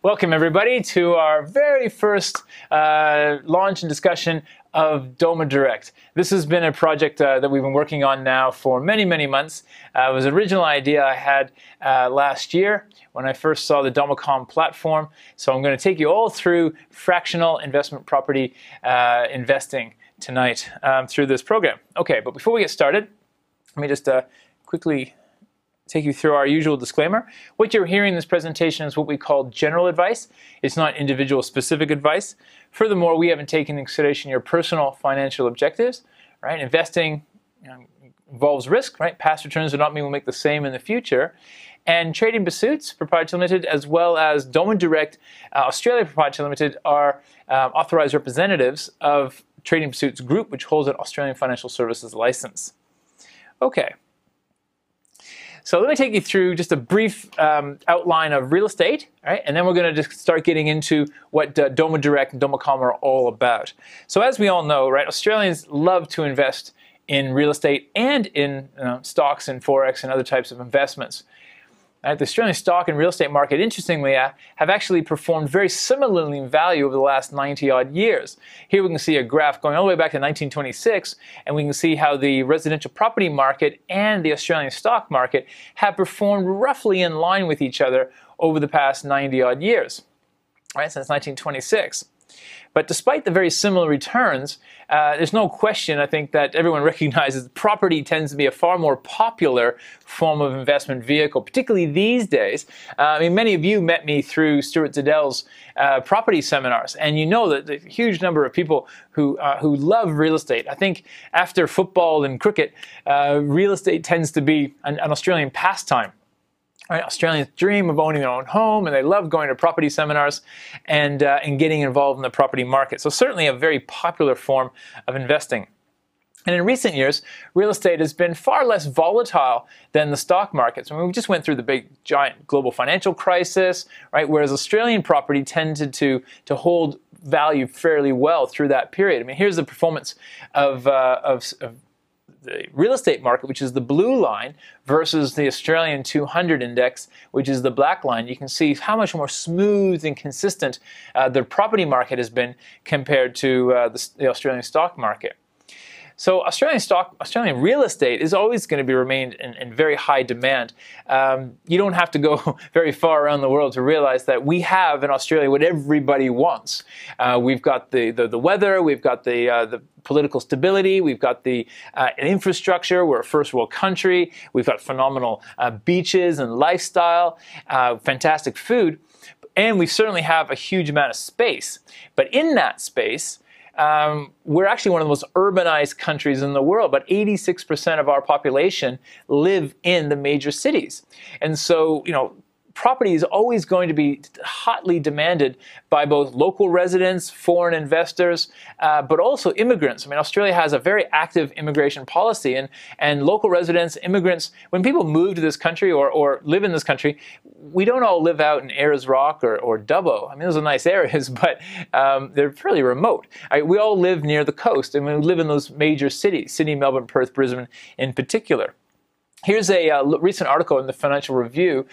Welcome everybody to our very first launch and discussion of DomaDirect. This has been a project that we've been working on now for many, many months. It was an original idea I had last year when I first saw the Domacom platform. So I'm going to take you all through fractional investment property investing tonight through this program. Okay, but before we get started, let me just quickly take you through our usual disclaimer. What you're hearing in this presentation is what we call general advice. It's not individual specific advice. Furthermore, we haven't taken into consideration your personal financial objectives, right? Investing involves risk, right? Past returns do not mean we'll make the same in the future. And Trading Pursuits Proprietary Limited, as well as DomaDirect Australia Proprietary Limited, are authorized representatives of Trading Pursuits Group, which holds an Australian financial services license. Okay. So let me take you through just a brief outline of real estate, right? And then we're going to just start getting into what DomaDirect and Domacom are all about. So as we all know, right, Australians love to invest in real estate and in stocks and forex and other types of investments. Right, the Australian stock and real estate market, interestingly, have actually performed very similarly in value over the last 90-odd years. Here we can see a graph going all the way back to 1926, and we can see how the residential property market and the Australian stock market have performed roughly in line with each other over the past 90-odd years, right, since 1926. But despite the very similar returns, there's no question, I think, that everyone recognizes property tends to be a far more popular form of investment vehicle, particularly these days. I mean, many of you met me through Stuart Ziddell's property seminars, and you know that the huge number of people who love real estate. I think after football and cricket, real estate tends to be an Australian pastime. Right, Australians dream of owning their own home, and they love going to property seminars and getting involved in the property market. So certainly a very popular form of investing. And in recent years, real estate has been far less volatile than the stock markets. I mean, we just went through the big, giant global financial crisis, right? Whereas Australian property tended to hold value fairly well through that period. I mean, here's the performance of the real estate market, which is the blue line, versus the Australian 200 index, which is the black line. You can see how much more smooth and consistent the property market has been compared to the Australian stock market. So Australian real estate is always going to be remained in very high demand. You don't have to go very far around the world to realize that we have in Australia what everybody wants. We've got the weather, we've got the political stability, we've got the infrastructure, we're a first world country, we've got phenomenal beaches and lifestyle, fantastic food, and we certainly have a huge amount of space. But in that space, we're actually one of the most urbanized countries in the world. About 86% of our population live in the major cities. And so, property is always going to be hotly demanded by both local residents, foreign investors, but also immigrants. I mean, Australia has a very active immigration policy, and local residents, immigrants, when people move to this country or live in this country, we don't all live out in Ayers Rock or Dubbo. I mean, those are nice areas, but they're fairly remote. We all live near the coast, and we live in those major cities, Sydney, Melbourne, Perth, Brisbane in particular. Here's a recent article in the Financial Review.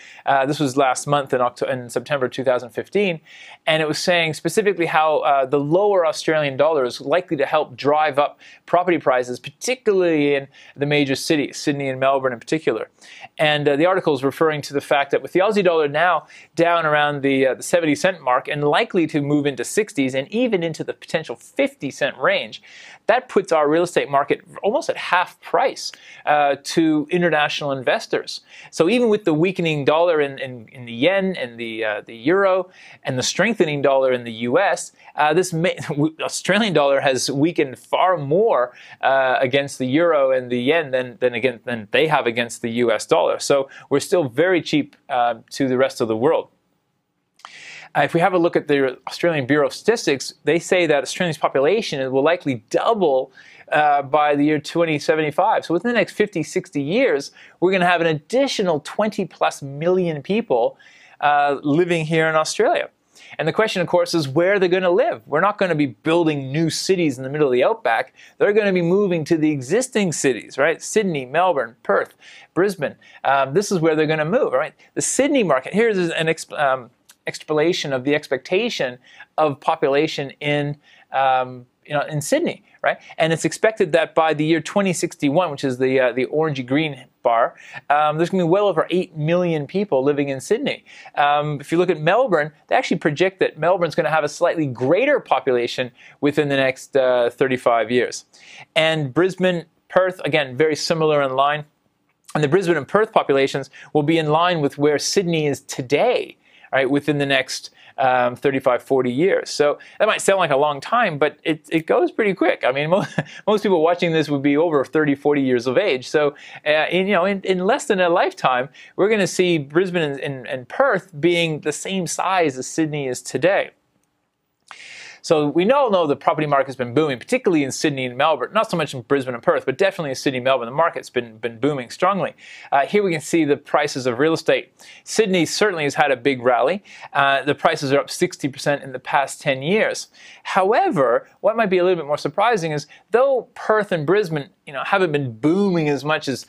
This was last month in September 2015, and it was saying specifically how the lower Australian dollar is likely to help drive up property prices, particularly in the major cities, Sydney and Melbourne in particular. And the article is referring to the fact that with the Aussie dollar now down around the 70-cent mark and likely to move into 60s and even into the potential 50-cent range, that puts our real estate market almost at half price to international investors. So even with the weakening dollar in the yen and the euro and the strengthening dollar in the US, this Australian dollar has weakened far more against the euro and the yen than they have against the US dollar. So we're still very cheap to the rest of the world. If we have a look at the Australian Bureau of Statistics, they say that Australia's population will likely double by the year 2075. So within the next 50, 60 years, we're going to have an additional 20+ million people living here in Australia. And the question, of course, is where they're going to live. We're not going to be building new cities in the middle of the outback. They're going to be moving to the existing cities, right? Sydney, Melbourne, Perth, Brisbane. This is where they're going to move, right? The Sydney market, here's an extrapolation of the expectation of population in in Sydney, right? And it's expected that by the year 2061, which is the orangey green bar, there's going to be well over 8 million people living in Sydney. If you look at Melbourne, they actually project that Melbourne's going to have a slightly greater population within the next 35 years. And Brisbane, Perth, again, very similar in line. And the Brisbane and Perth populations will be in line with where Sydney is today, right, within the next 35, 40 years. So that might sound like a long time, but it goes pretty quick. I mean, most people watching this would be over 30, 40 years of age. So, in less than a lifetime, we're going to see Brisbane and Perth being the same size as Sydney is today. So we all know the property market's been booming, particularly in Sydney and Melbourne. Not so much in Brisbane and Perth, but definitely in Sydney and Melbourne. The market's been booming strongly. Here we can see the prices of real estate. Sydney certainly has had a big rally. The prices are up 60% in the past 10 years. However, what might be a little bit more surprising is though Perth and Brisbane haven't been booming as much as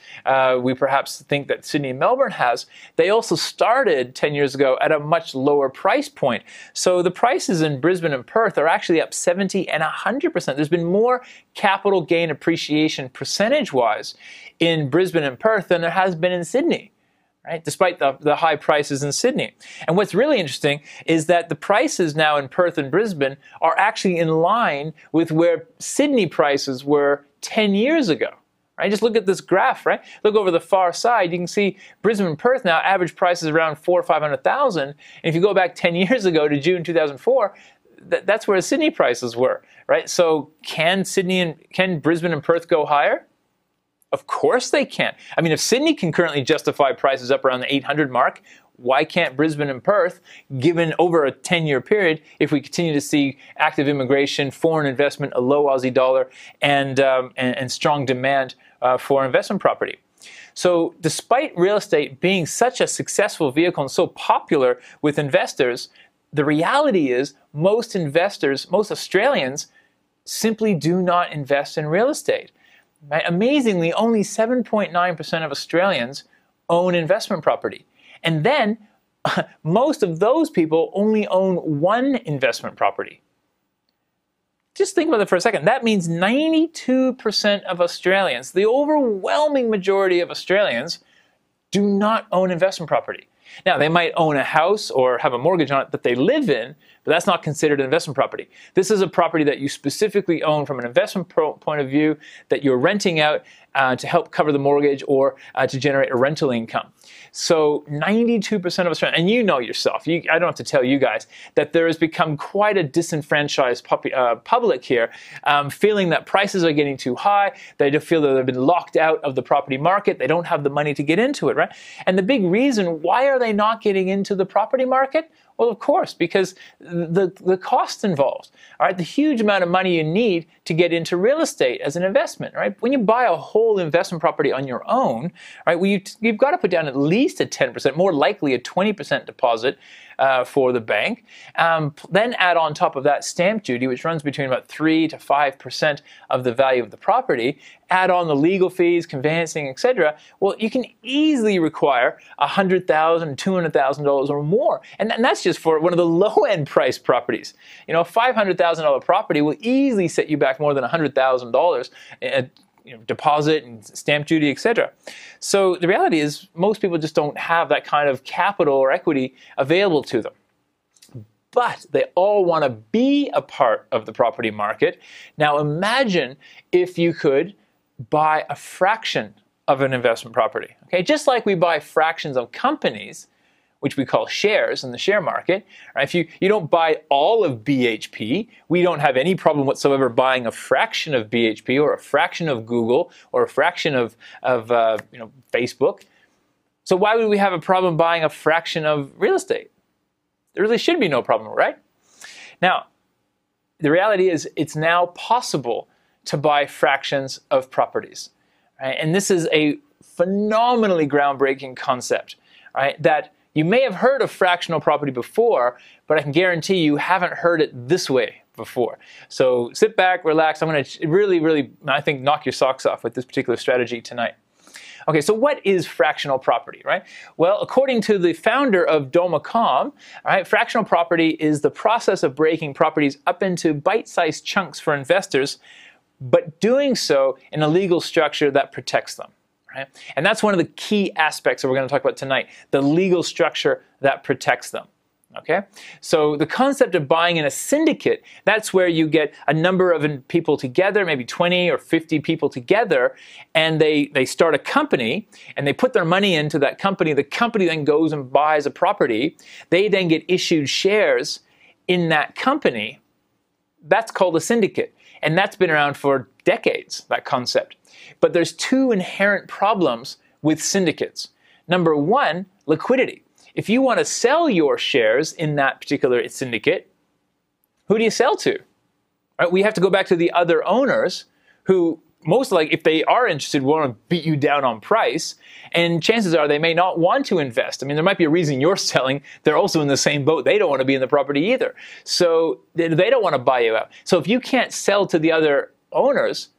we perhaps think that Sydney and Melbourne has, they also started 10 years ago at a much lower price point. So the prices in Brisbane and Perth are actually up 70 and 100%. There's been more capital gain appreciation percentage-wise in Brisbane and Perth than there has been in Sydney, right? Despite the high prices in Sydney. And what's really interesting is that the prices now in Perth and Brisbane are actually in line with where Sydney prices were 10 years ago. Right? Just look at this graph, right? Look over the far side, you can see Brisbane and Perth now average prices around 400,000 or 500,000. And if you go back 10 years ago to June 2004, that's where Sydney prices were, right? So can Brisbane and Perth go higher? Of course they can. I mean, if Sydney can currently justify prices up around the 800 mark, why can't Brisbane and Perth, given over a 10-year period, if we continue to see active immigration, foreign investment, a low Aussie dollar, and strong demand for investment property? So despite real estate being such a successful vehicle and so popular with investors, the reality is most investors, most Australians, simply do not invest in real estate. Right? Amazingly, only 7.9% of Australians own investment property. And then most of those people only own one investment property. Just think about it for a second. That means 92% of Australians, the overwhelming majority of Australians, do not own investment property. Now, they might own a house or have a mortgage on it that they live in, but that's not considered an investment property. This is a property that you specifically own from an investment point of view, that you're renting out to help cover the mortgage or to generate a rental income. So 92% of Australians, and you know yourself, I don't have to tell you guys, that there has become quite a disenfranchised public here, feeling that prices are getting too high, they feel that they've been locked out of the property market, they don't have the money to get into it, right? And the big reason, why are they not getting into the property market? Well, of course, because the cost involved, all right? The huge amount of money you need to get into real estate as an investment, right? When you buy a whole investment property on your own, right, well, you've got to put down at least a 10%, more likely a 20% deposit for the bank. Then add on top of that stamp duty, which runs between about 3 to 5% of the value of the property. Add on the legal fees, conveyancing, etc. Well, you can easily require $100,000, $200,000 or more, and that's just for one of the low-end price properties. You know, a $500,000 property will easily set you back more than $100,000. Deposit and stamp duty, etc. So the reality is most people just don't have that kind of capital or equity available to them. But they all want to be a part of the property market. Now imagine if you could buy a fraction of an investment property. Okay, just like we buy fractions of companies, which we call shares in the share market. Right? If you don't buy all of BHP, we don't have any problem whatsoever buying a fraction of BHP or a fraction of Google or a fraction of Facebook. So why would we have a problem buying a fraction of real estate? There really should be no problem, right? Now, the reality is it's now possible to buy fractions of properties. Right? And this is a phenomenally groundbreaking concept, right? That you may have heard of fractional property before, but I can guarantee you haven't heard it this way before. So sit back, relax. I'm going to really, I think, knock your socks off with this particular strategy tonight. Okay, so what is fractional property, right? Well, according to the founder of Doma.com, right, fractional property is the process of breaking properties up into bite-sized chunks for investors, but doing so in a legal structure that protects them. Right? And that's one of the key aspects that we're going to talk about tonight, the legal structure that protects them. Okay? So the concept of buying in a syndicate, that's where you get a number of people together, maybe 20 or 50 people together, and they start a company, and they put their money into that company. The company then goes and buys a property. They then get issued shares in that company. That's called a syndicate. And that's been around for decades, that concept. But there's two inherent problems with syndicates. Number one, liquidity. If you want to sell your shares in that particular syndicate, who do you sell to? Right? We have to go back to the other owners who, most likely, if they are interested, want to beat you down on price. And chances are they may not want to invest. I mean, there might be a reason you're selling. They're also in the same boat. They don't want to be in the property either. So they don't want to buy you out. So if you can't sell to the other owners,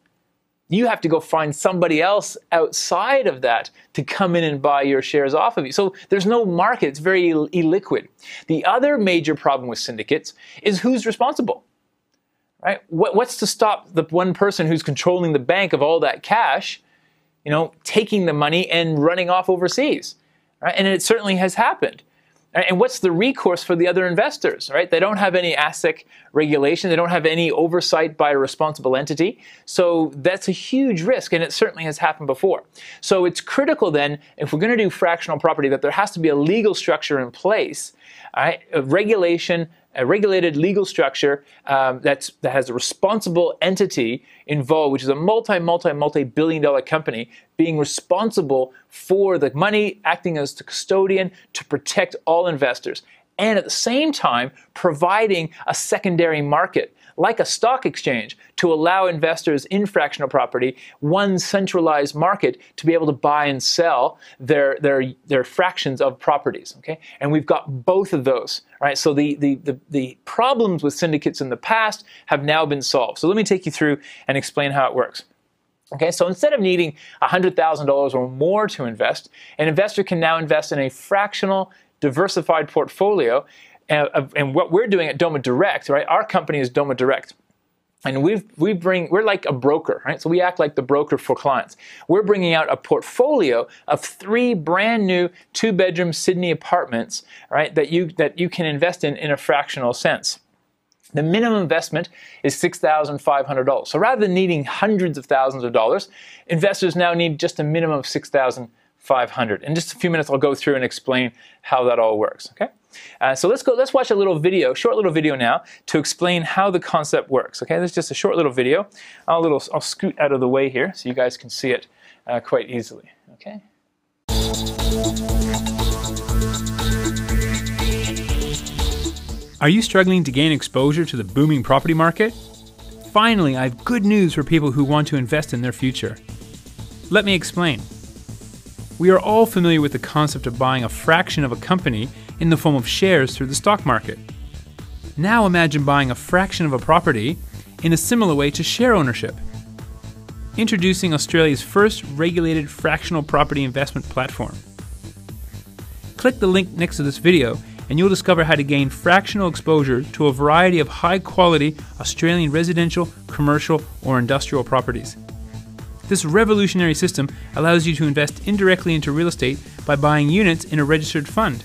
you have to go find somebody else outside of that to come in and buy your shares off of you. So there's no market. It's very illiquid. The other major problem with syndicates is who's responsible. Right? What's to stop the one person who's controlling the bank of all that cash, taking the money and running off overseas? Right? And it certainly has happened. And what's the recourse for the other investors, right? They don't have any ASIC regulation. They don't have any oversight by a responsible entity. So that's a huge risk, and it certainly has happened before. So it's critical then, if we're going to do fractional property, that there has to be a legal structure in place, right? A regulated legal structure that has a responsible entity involved, which is a multi-billion-dollar company being responsible for the money, acting as the custodian to protect all investors, and at the same time providing a secondary market like a stock exchange to allow investors in fractional property one centralized market to be able to buy and sell their fractions of properties. Okay, and we've got both of those. Right, so the problems with syndicates in the past have now been solved. So let me take you through and explain how it works. Okay, so instead of needing $100,000 or more to invest, an investor can now invest in a fractional, diversified portfolio. And what we're doing at DomaDirect, right? Our company is DomaDirect. And we're like a broker, right? So we act like the broker for clients. We're bringing out a portfolio of 3 brand new 2-bedroom Sydney apartments, right? That you can invest in a fractional sense. The minimum investment is $6,500. So rather than needing hundreds of thousands of dollars, investors now need just a minimum of $6,500. In just a few minutes, I'll go through and explain how that all works. Okay. So let's watch a little video, short little video now, to explain how the concept works. Okay, this is just a short little video. I'll scoot out of the way here so you guys can see it quite easily. Okay. Are you struggling to gain exposure to the booming property market? Finally, I have good news for people who want to invest in their future. Let me explain. We are all familiar with the concept of buying a fraction of a company in the form of shares through the stock market. Now imagine buying a fraction of a property in a similar way to share ownership. Introducing Australia's first regulated fractional property investment platform. Click the link next to this video and you'll discover how to gain fractional exposure to a variety of high-quality Australian residential, commercial, or industrial properties. This revolutionary system allows you to invest indirectly into real estate by buying units in a registered fund.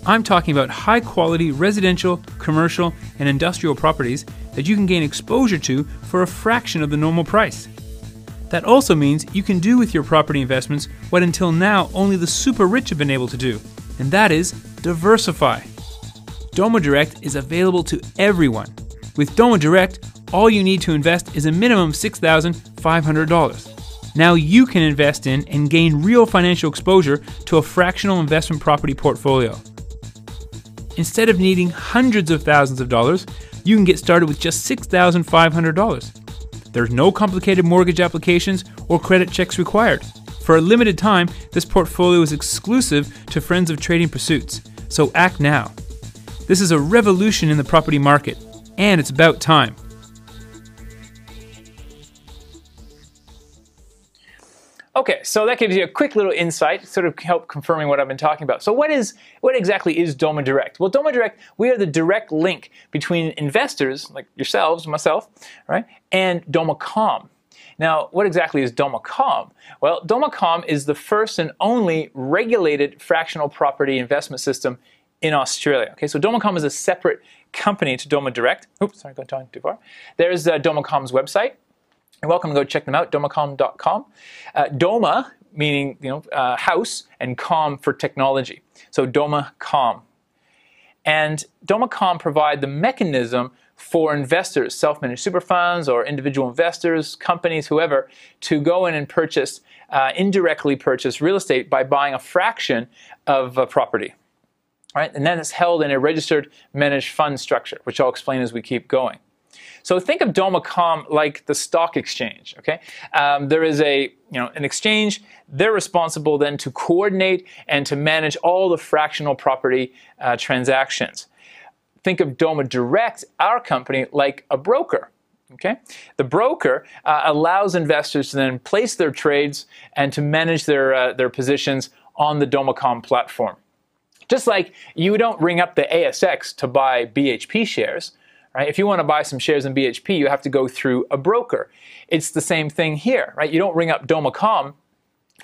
I'm talking about high-quality residential, commercial, and industrial properties that you can gain exposure to for a fraction of the normal price. That also means you can do with your property investments what until now only the super rich have been able to do, and that is diversify. DomaDirect is available to everyone. With DomaDirect, all you need to invest is a minimum $6,500. Now you can invest in and gain real financial exposure to a fractional investment property portfolio. Instead of needing hundreds of thousands of dollars, you can get started with just $6,500. There's no complicated mortgage applications or credit checks required. For a limited time, this portfolio is exclusive to Friends of Trading Pursuits, so act now. This is a revolution in the property market, and it's about time. Okay, so that gives you a quick little insight, sort of help confirming what I've been talking about. So what exactly is DomaDirect? Well, DomaDirect, we are the direct link between investors, like yourselves, myself, right, and DomaCom. Now, what exactly is DomaCom? Well, DomaCom is the first and only regulated fractional property investment system in Australia. Okay, so DomaCom is a separate company to DomaDirect. Oops, sorry, got talking too far. There's DomaCom's website. You're welcome to go check them out, domacom.com. Doma, meaning house, and com for technology. So DomaCom. And DomaCom provide the mechanism for investors, self-managed super funds or individual investors, companies, whoever, to go in and purchase, indirectly purchase real estate by buying a fraction of a property. Right? And then it's held in a registered managed fund structure, which I'll explain as we keep going. So think of DomaCom like the stock exchange. Okay, there is an exchange. They're responsible then to coordinate and to manage all the fractional property transactions. Think of DomaDirect, our company, like a broker. Okay, the broker allows investors to then place their trades and to manage their positions on the DomaCom platform. Just like you don't ring up the ASX to buy BHP shares. Right? If you want to buy some shares in BHP, you have to go through a broker. It's the same thing here, right? You don't ring up DomaCom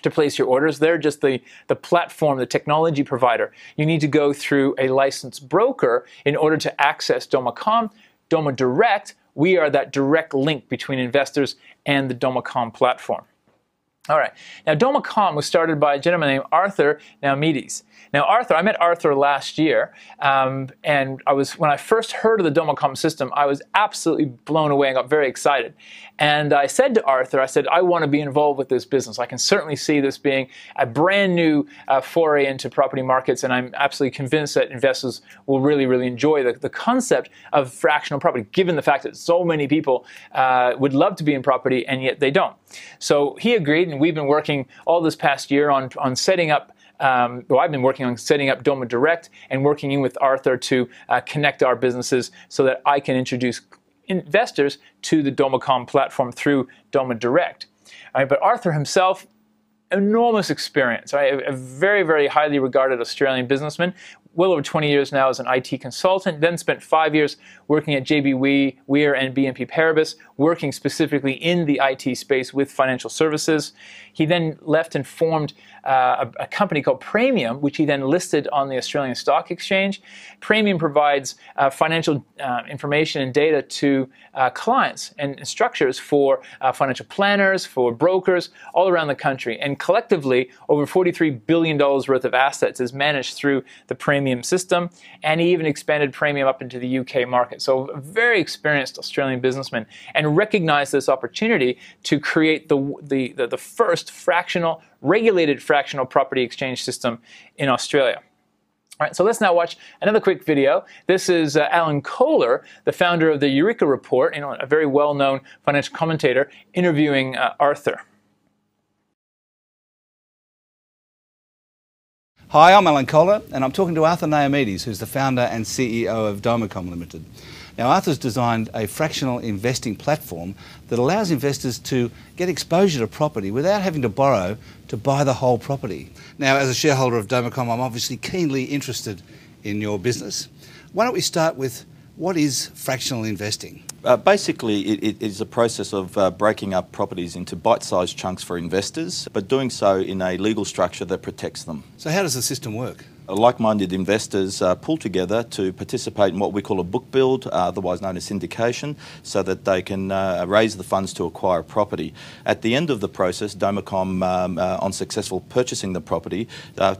to place your orders. They're just the platform, the technology provider. You need to go through a licensed broker in order to access DomaCom. DomaDirect, we are that direct link between investors and the DomaCom platform. All right. Now, DomaCom was started by a gentleman named Arthur Naumides. Now, I met Arthur last year, and when I first heard of the DomaCom system, I was absolutely blown away and got very excited. And I said to Arthur, I want to be involved with this business. I can certainly see this being a brand new foray into property markets, and I'm absolutely convinced that investors will really, really enjoy the concept of fractional property, given the fact that so many people would love to be in property, and yet they don't. So he agreed, and we've been working all this past year on setting up I've been working on setting up DomaDirect and working in with Arthur to connect our businesses so that I can introduce investors to the DomaCom platform through DomaDirect. Right, but Arthur himself, enormous experience, right? A very, very highly regarded Australian businessman, well over 20 years now as an IT consultant, then spent 5 years working at JB Weir and BNP Paribas, working specifically in the IT space with financial services. He then left and formed a company called Praemium, which he then listed on the Australian Stock Exchange. Praemium provides financial information and data to clients and structures for financial planners, for brokers all around the country. And collectively, over $43 billion worth of assets is managed through the Praemium system, and he even expanded Praemium up into the UK market. So a very experienced Australian businessman, and recognized this opportunity to create the first regulated fractional property exchange system in Australia. All right, so let's now watch another quick video. This is Alan Kohler, the founder of the Eureka Report, a very well-known financial commentator, interviewing Arthur. Hi, I'm Alan Kohler, and I'm talking to Arthur Naumides, who's the founder and CEO of DomaCom Limited. Now, Arthur's designed a fractional investing platform that allows investors to get exposure to property without having to borrow to buy the whole property. Now, as a shareholder of DomaCom, I'm obviously keenly interested in your business. Why don't we start with, what is fractional investing? Basically, it is a process of breaking up properties into bite-sized chunks for investors, but doing so in a legal structure that protects them. So how does the system work? Like-minded investors pull together to participate in what we call a book build, otherwise known as syndication, so that they can raise the funds to acquire a property. At the end of the process, DomaCom, on successful purchasing the property,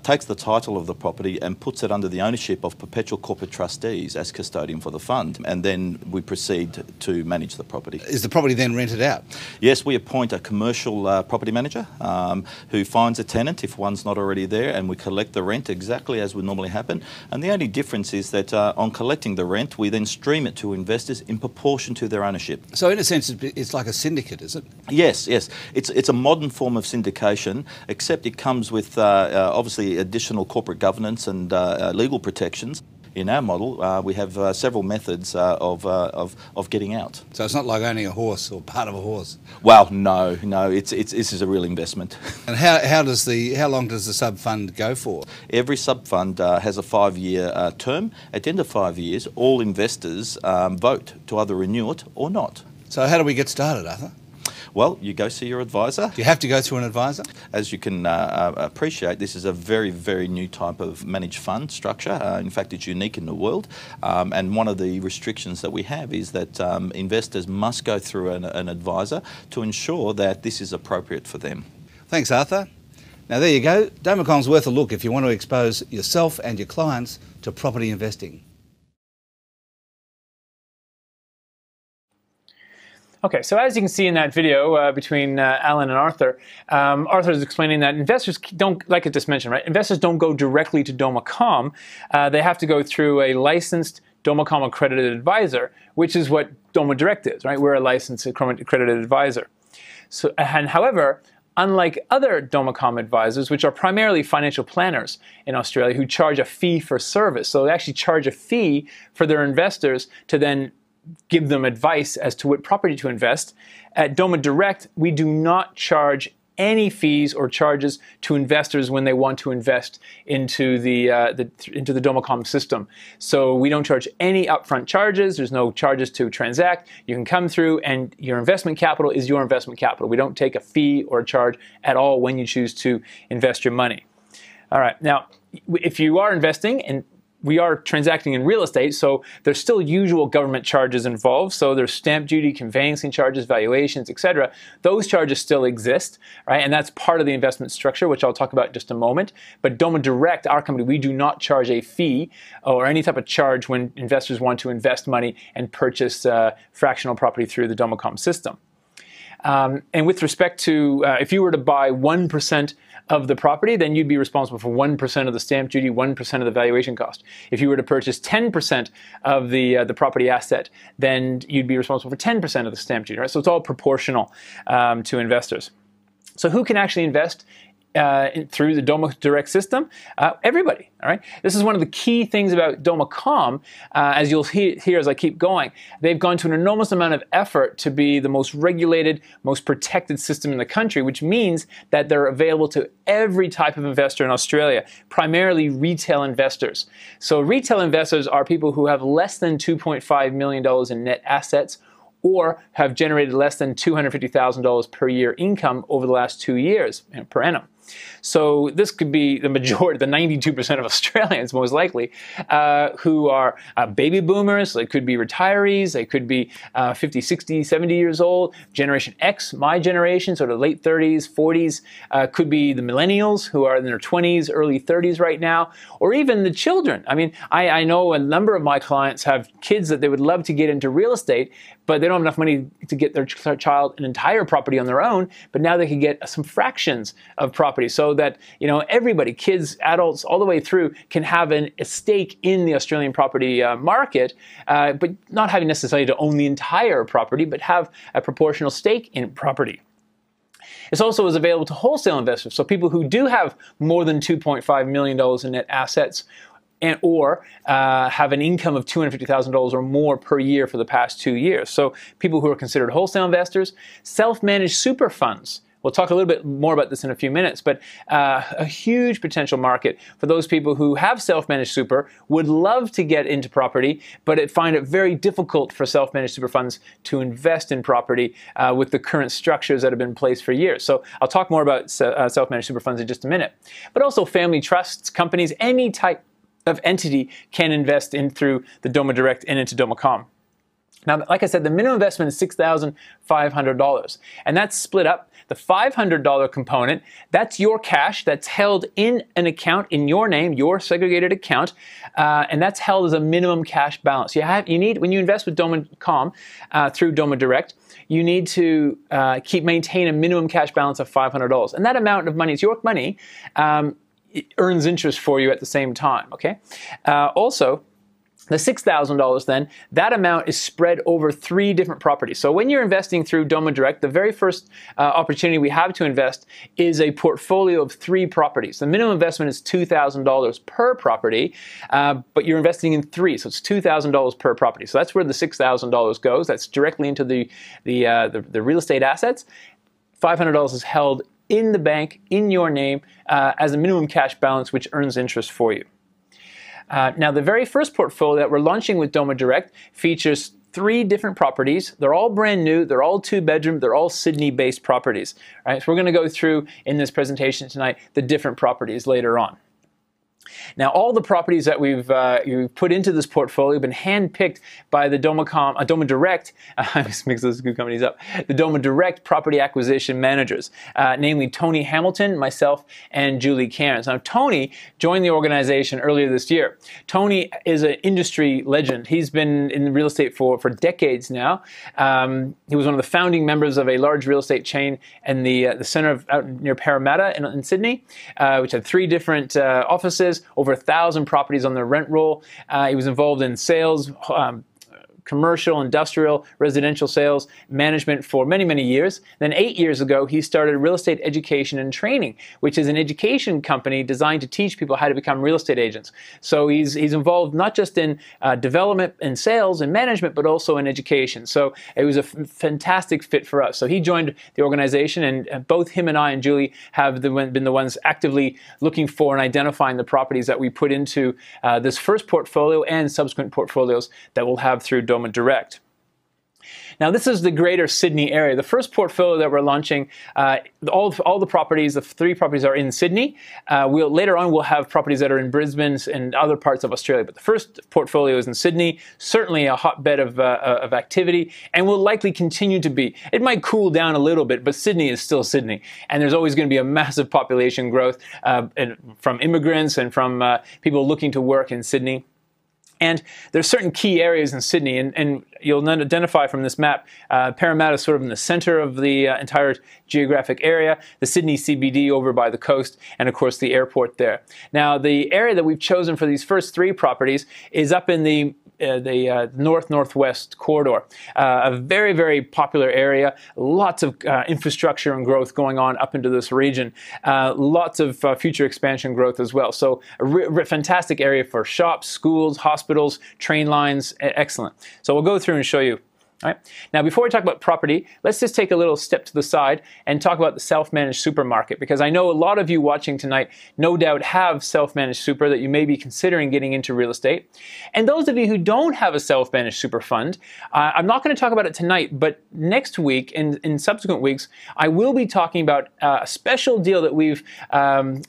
takes the title of the property and puts it under the ownership of perpetual corporate trustees as custodian for the fund, and then we proceed to manage the property. Is the property then rented out? Yes, we appoint a commercial property manager who finds a tenant if one's not already there, and we collect the rent exactly as would normally happen. And the only difference is that on collecting the rent, we then stream it to investors in proportion to their ownership. So in a sense, it's like a syndicate, is it? Yes, yes. It's a modern form of syndication, except it comes with obviously additional corporate governance and legal protections. in our model, we have several methods of getting out. So it's not like owning a horse or part of a horse. Well, no, this is a real investment. And how long does the sub fund go for? Every sub fund has a 5-year term. At the end of 5 years, all investors vote to either renew it or not. So how do we get started, Arthur? Well, you go see your advisor. Do you have to go through an advisor? As you can appreciate, this is a very, very new type of managed fund structure. In fact, it's unique in the world. And one of the restrictions that we have is that investors must go through an advisor to ensure that this is appropriate for them. Thanks, Arthur. Now there you go. DomaCom's worth a look if you want to expose yourself and your clients to property investing. Okay, so as you can see in that video between Alan and Arthur, Arthur is explaining that investors don't, like I just mentioned, right? Investors don't go directly to DomaCom. They have to go through a licensed DomaCom accredited advisor, which is what DomaDirect is, right? We're a licensed accredited advisor. So, and however, unlike other DomaCom advisors, which are primarily financial planners in Australia who charge a fee for service, so they actually charge a fee for their investors to then give them advice as to what property to invest. At DomaDirect, we do not charge any fees or charges to investors when they want to invest into the DomaCom system. So we don't charge any upfront charges. There's no charges to transact. You can come through and your investment capital is your investment capital. We don't take a fee or a charge at all when you choose to invest your money. All right, now if you are investing, and we are transacting in real estate, so there's still usual government charges involved. So there's stamp duty, conveyancing charges, valuations, etc. Those charges still exist, right? And that's part of the investment structure, which I'll talk about in just a moment. But DomaDirect, our company, we do not charge a fee or any type of charge when investors want to invest money and purchase fractional property through the DomaCom system. And with respect to, if you were to buy 1% of the property, then you'd be responsible for 1% of the stamp duty, 1% of the valuation cost. If you were to purchase 10% of the property asset, then you'd be responsible for 10% of the stamp duty, right? So it's all proportional to investors. So who can actually invest through the DomaDirect system? Everybody, all right? This is one of the key things about DomaCom, as you'll hear as I keep going. They've gone to an enormous amount of effort to be the most regulated, most protected system in the country, which means that they're available to every type of investor in Australia, primarily retail investors. So retail investors are people who have less than $2.5 million in net assets or have generated less than $250,000 per year income over the last 2 years per annum. So this could be the majority, the 92% of Australians most likely, who are baby boomers. They could be retirees. They could be 50, 60, 70 years old. Generation X, my generation, sort of late 30s, 40s. Could be the millennials who are in their 20s, early 30s right now, or even the children. I mean, I know a number of my clients have kids that they would love to get into real estate, but they don't have enough money to get their child an entire property on their own, but now they can get some fractions of property so that, you know, everybody, kids, adults, all the way through can have a stake in the Australian property market, but not having necessarily to own the entire property, but have a proportional stake in property. This also is available to wholesale investors, so people who do have more than $2.5 million in net assets or have an income of $250,000 or more per year for the past 2 years. So people who are considered wholesale investors, self-managed super funds. We'll talk a little bit more about this in a few minutes, but a huge potential market for those people who have self-managed super, would love to get into property, but find it very difficult for self-managed super funds to invest in property with the current structures that have been in place for years. So I'll talk more about self-managed super funds in just a minute. But also family trusts, companies, any type of entity can invest in through the DomaDirect and into DomaCom. Now, like I said, the minimum investment is $6,500, and that's split up. The $500 component, that's your cash that's held in an account in your name, your segregated account, and that's held as a minimum cash balance. You need, when you invest with DomaCom through DomaDirect, you need to maintain a minimum cash balance of $500, and that amount of money is your money. It earns interest for you at the same time. Okay. Also, The $6,000 then, that amount is spread over 3 different properties. So when you're investing through DomaDirect, the very first opportunity we have to invest is a portfolio of 3 properties. The minimum investment is $2,000 per property, but you're investing in 3, so it's $2,000 per property. So that's where the $6,000 goes. That's directly into the real estate assets. $500 is held in the bank, in your name, as a minimum cash balance, which earns interest for you. Now, the very first portfolio that we're launching with DomaDirect features 3 different properties. They're all brand new. They're all 2-bedroom. They're all Sydney-based properties. All right, so we're going to go through in this presentation tonight the different properties later on. Now, all the properties that we've put into this portfolio have been handpicked by the DomaDirect, I just mix those two companies up, the DomaDirect property acquisition managers, namely Tony Hamilton, myself, and Julie Cairns. Now, Tony joined the organization earlier this year. Tony is an industry legend. He's been in real estate for decades now. He was one of the founding members of a large real estate chain in the center out near Parramatta in Sydney, which had 3 different offices, over 1,000 properties on their rent roll. He was involved in sales, commercial, industrial, residential sales, management for many, many years. Then 8 years ago, he started Real Estate Education and Training, which is an education company designed to teach people how to become real estate agents. So he's involved not just in development and sales and management, but also in education. So it was a fantastic fit for us. So he joined the organization, and both him and I and Julie have been the ones actively looking for and identifying the properties that we put into this first portfolio and subsequent portfolios that we'll have through DomaDirect. Now, this is the greater Sydney area. The first portfolio that we're launching, all the properties, the 3 properties are in Sydney. Later on, we'll have properties that are in Brisbane and other parts of Australia. But the first portfolio is in Sydney, certainly a hotbed of activity, and will likely continue to be. It might cool down a little bit, but Sydney is still Sydney. And there's always going to be a massive population growth from immigrants and from people looking to work in Sydney. And there's certain key areas in Sydney, and you'll identify from this map, Parramatta is sort of in the center of the entire geographic area, the Sydney CBD over by the coast, and of course the airport there. Now, the area that we've chosen for these first 3 properties is up in the north-northwest corridor. A very, very popular area, lots of infrastructure and growth going on up into this region, lots of future expansion growth as well. So a fantastic area for shops, schools, hospitals, train lines, excellent. So we'll go through and show you. All right. Now, before we talk about property, let's just take a little step to the side and talk about the self-managed supermarket, because I know a lot of you watching tonight no doubt have self-managed super that you may be considering getting into real estate. And those of you who don't have a self-managed super fund, I'm not going to talk about it tonight, but next week and in subsequent weeks, I will be talking about a special deal that we've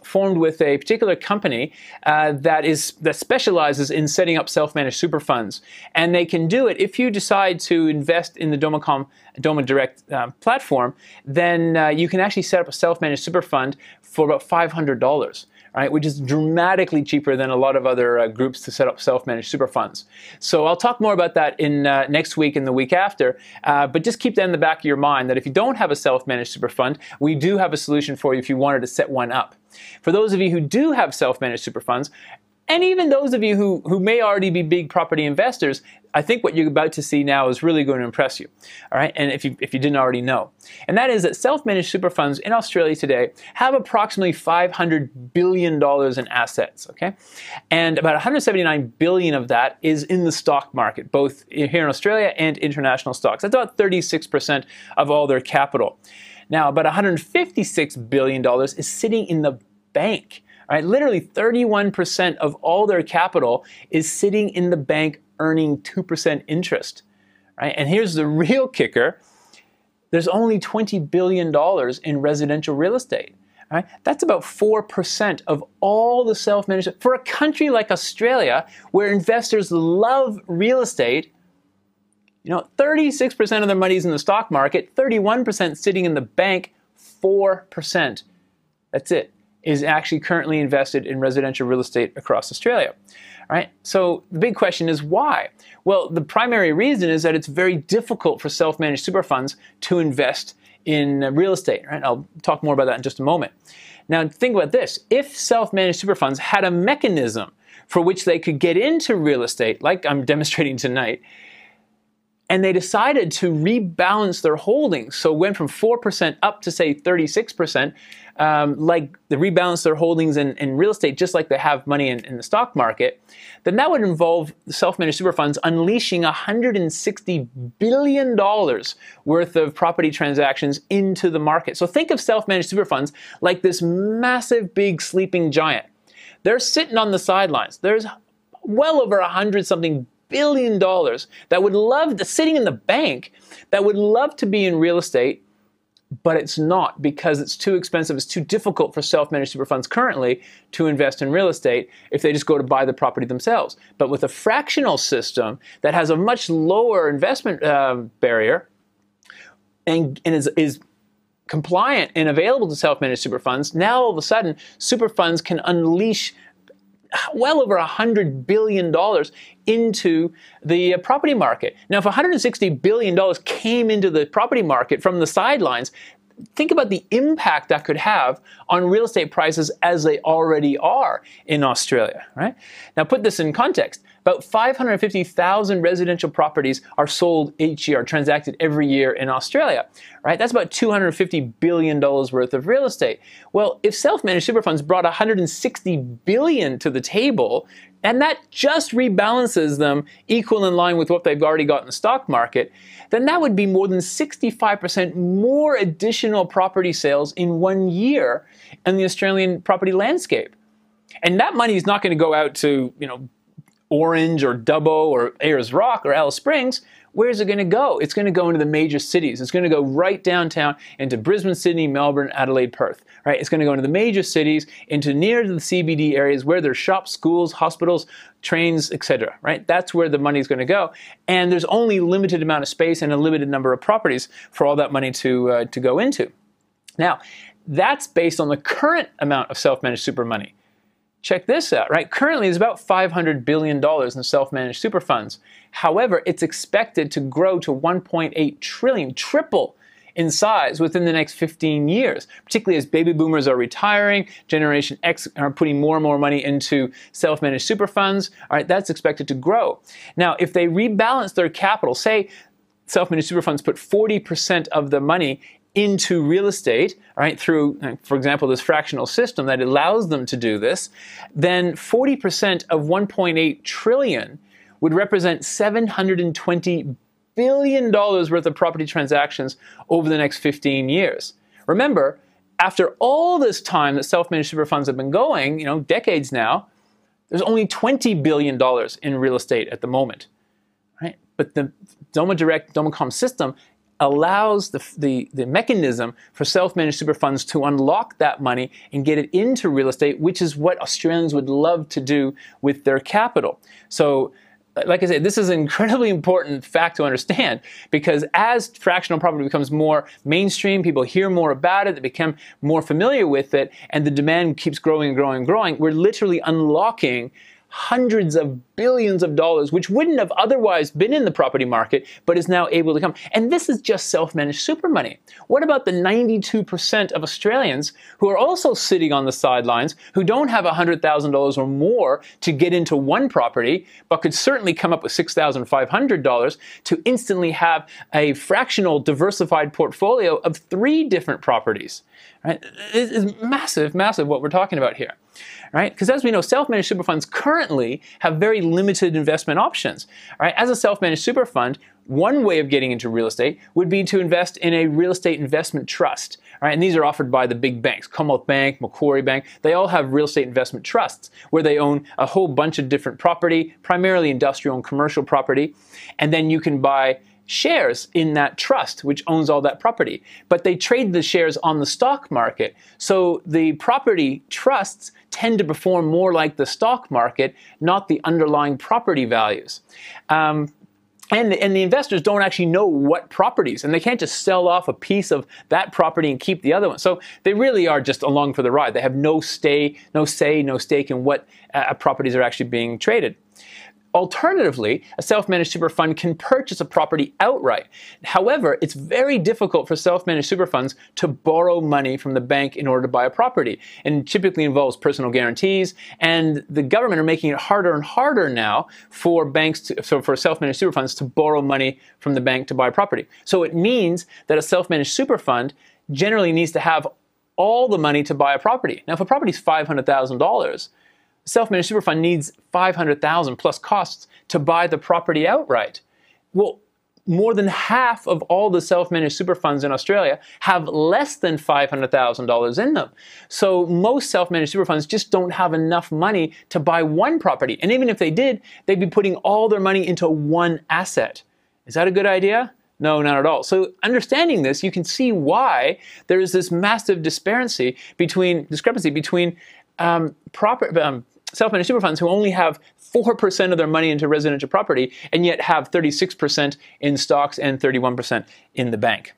formed with a particular company that specializes in setting up self-managed super funds. And they can do it if you decide to invest in the DomaDirect platform, then you can actually set up a self-managed super fund for about $500, right, which is dramatically cheaper than a lot of other groups to set up self-managed super funds. So I'll talk more about that in next week and the week after, but just keep that in the back of your mind that if you don't have a self-managed super fund, we do have a solution for you if you wanted to set one up. For those of you who do have self-managed super funds, and even those of you who may already be big property investors, I think what you're about to see now is really going to impress you, all right? And if you didn't already know. And that is that self-managed super funds in Australia today have approximately $500 billion in assets, okay? And about $179 billion of that is in the stock market, both here in Australia and international stocks. That's about 36% of all their capital. Now, about $156 billion is sitting in the bank. All right, literally 31% of all their capital is sitting in the bank earning 2% interest. Right? And here's the real kicker. There's only $20 billion in residential real estate. Right? That's about 4% of all the self-managed. For a country like Australia, where investors love real estate, 36% of their money is in the stock market, 31% sitting in the bank, 4%. That's it. Is actually currently invested in residential real estate across Australia. All right? So the big question is why? Well, the primary reason is that it's very difficult for self-managed super funds to invest in real estate. Right? I'll talk more about that in just a moment. Now think about this. If self-managed super funds had a mechanism for which they could get into real estate, like I'm demonstrating tonight, and they decided to rebalance their holdings, so went from 4% up to, say, 36%, like they rebalance their holdings in real estate just like they have money in the stock market, then that would involve self-managed super funds unleashing $160 billion worth of property transactions into the market. So think of self-managed super funds like this massive, big, sleeping giant. They're sitting on the sidelines. There's well over 100-something billion dollars that would love to, sitting in the bank, that would love to be in real estate, but it's not because it's too expensive. It's too difficult for self-managed super funds currently to invest in real estate if they just go to buy the property themselves. But with a fractional system that has a much lower investment barrier and is compliant and available to self-managed super funds, now all of a sudden super funds can unleash well over $100 billion into the property market. Now, if $160 billion came into the property market from the sidelines, think about the impact that could have on real estate prices as they already are in Australia, right? Now, put this in context. About 550,000 residential properties are sold each year, transacted every year in Australia, right? That's about $250 billion worth of real estate. Well, if self-managed super funds brought $160 billion to the table, and that just rebalances them equal in line with what they've already got in the stock market, then that would be more than 65% more additional property sales in 1 year in the Australian property landscape. And that money is not going to go out to, Orange or Dubbo or Ayers Rock or Alice Springs. Where's it going to go? It's going to go into the major cities. It's going to go right downtown into Brisbane, Sydney, Melbourne, Adelaide, Perth. Right? It's going to go into the major cities, into near the CBD areas where there's shops, schools, hospitals, trains, etc. Right? That's where the money is going to go. And there's only a limited amount of space and a limited number of properties for all that money to go into. Now, that's based on the current amount of self-managed super money. Check this out, right? Currently, there's about $500 billion in self-managed super funds. However, it's expected to grow to $1.8 trillion, triple in size within the next 15 years, particularly as baby boomers are retiring, Generation X are putting more and more money into self-managed super funds. All right, that's expected to grow. Now, if they rebalance their capital, say self-managed super funds put 40% of the money into real estate, right, through, for example, this fractional system that allows them to do this, then 40% of $1.8 trillion would represent $720 billion worth of property transactions over the next 15 years. Remember, after all this time that self-managed super funds have been going, decades now, there's only $20 billion in real estate at the moment, right? But the DomaDirect, DomaCom system allows the mechanism for self-managed super funds to unlock that money and get it into real estate, which is what Australians would love to do with their capital. So, like I said, this is an incredibly important fact to understand, because as fractional property becomes more mainstream, people hear more about it, they become more familiar with it, and the demand keeps growing and growing and growing, we're literally unlocking hundreds of billions of dollars, which wouldn't have otherwise been in the property market, but is now able to come. And this is just self-managed super money. What about the 92% of Australians who are also sitting on the sidelines, who don't have $100,000 or more to get into one property, but could certainly come up with $6,500 to instantly have a fractional diversified portfolio of 3 different properties? Right? It is massive, massive what we're talking about here. Right? Because as we know, self-managed super funds currently have very limited investment options. Right? As a self-managed super fund, one way of getting into real estate would be to invest in a real estate investment trust. Right? And these are offered by the big banks, Commonwealth Bank, Macquarie Bank. They all have real estate investment trusts where they own a whole bunch of different property, primarily industrial and commercial property. And then you can buy shares in that trust, which owns all that property. But they trade the shares on the stock market. So the property trusts tend to perform more like the stock market, not the underlying property values. And the investors don't actually know what properties, and they can't just sell off a piece of that property and keep the other one. So they really are just along for the ride. They have no say, no stake in what properties are actually being traded. Alternatively, a self-managed super fund can purchase a property outright. However, it's very difficult for self-managed super funds to borrow money from the bank in order to buy a property, and typically involves personal guarantees, and the government are making it harder and harder now for for self-managed super funds to borrow money from the bank to buy property. So it means that a self-managed super fund generally needs to have all the money to buy a property. Now, if a property is $500,000, self-managed super fund needs $500,000 plus costs to buy the property outright. Well, more than half of all the self-managed super funds in Australia have less than $500,000 in them. So most self-managed super funds just don't have enough money to buy one property. And even if they did, they'd be putting all their money into one asset. Is that a good idea? No, not at all. So understanding this, you can see why there is this massive discrepancy between self-managed super funds who only have 4% of their money into residential property and yet have 36% in stocks and 31% in the bank.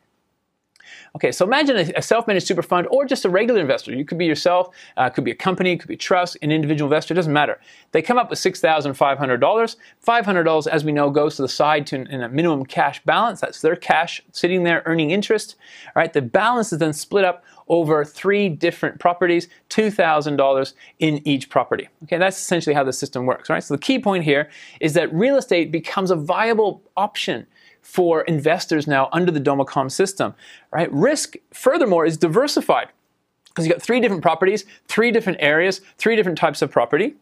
Okay, so imagine a self-managed super fund or just a regular investor. You could be yourself, could be a company, could be a trust, an individual investor, it doesn't matter. They come up with $6,500. $500, as we know, goes to the side in a minimum cash balance. That's their cash sitting there earning interest. All right, the balance is then split up over 3 different properties, $2,000 in each property. Okay, that's essentially how the system works, right? So the key point here is that real estate becomes a viable option for investors now under the DomaCom system, right? Risk, furthermore, is diversified because you've got 3 different properties, 3 different areas, 3 different types of property,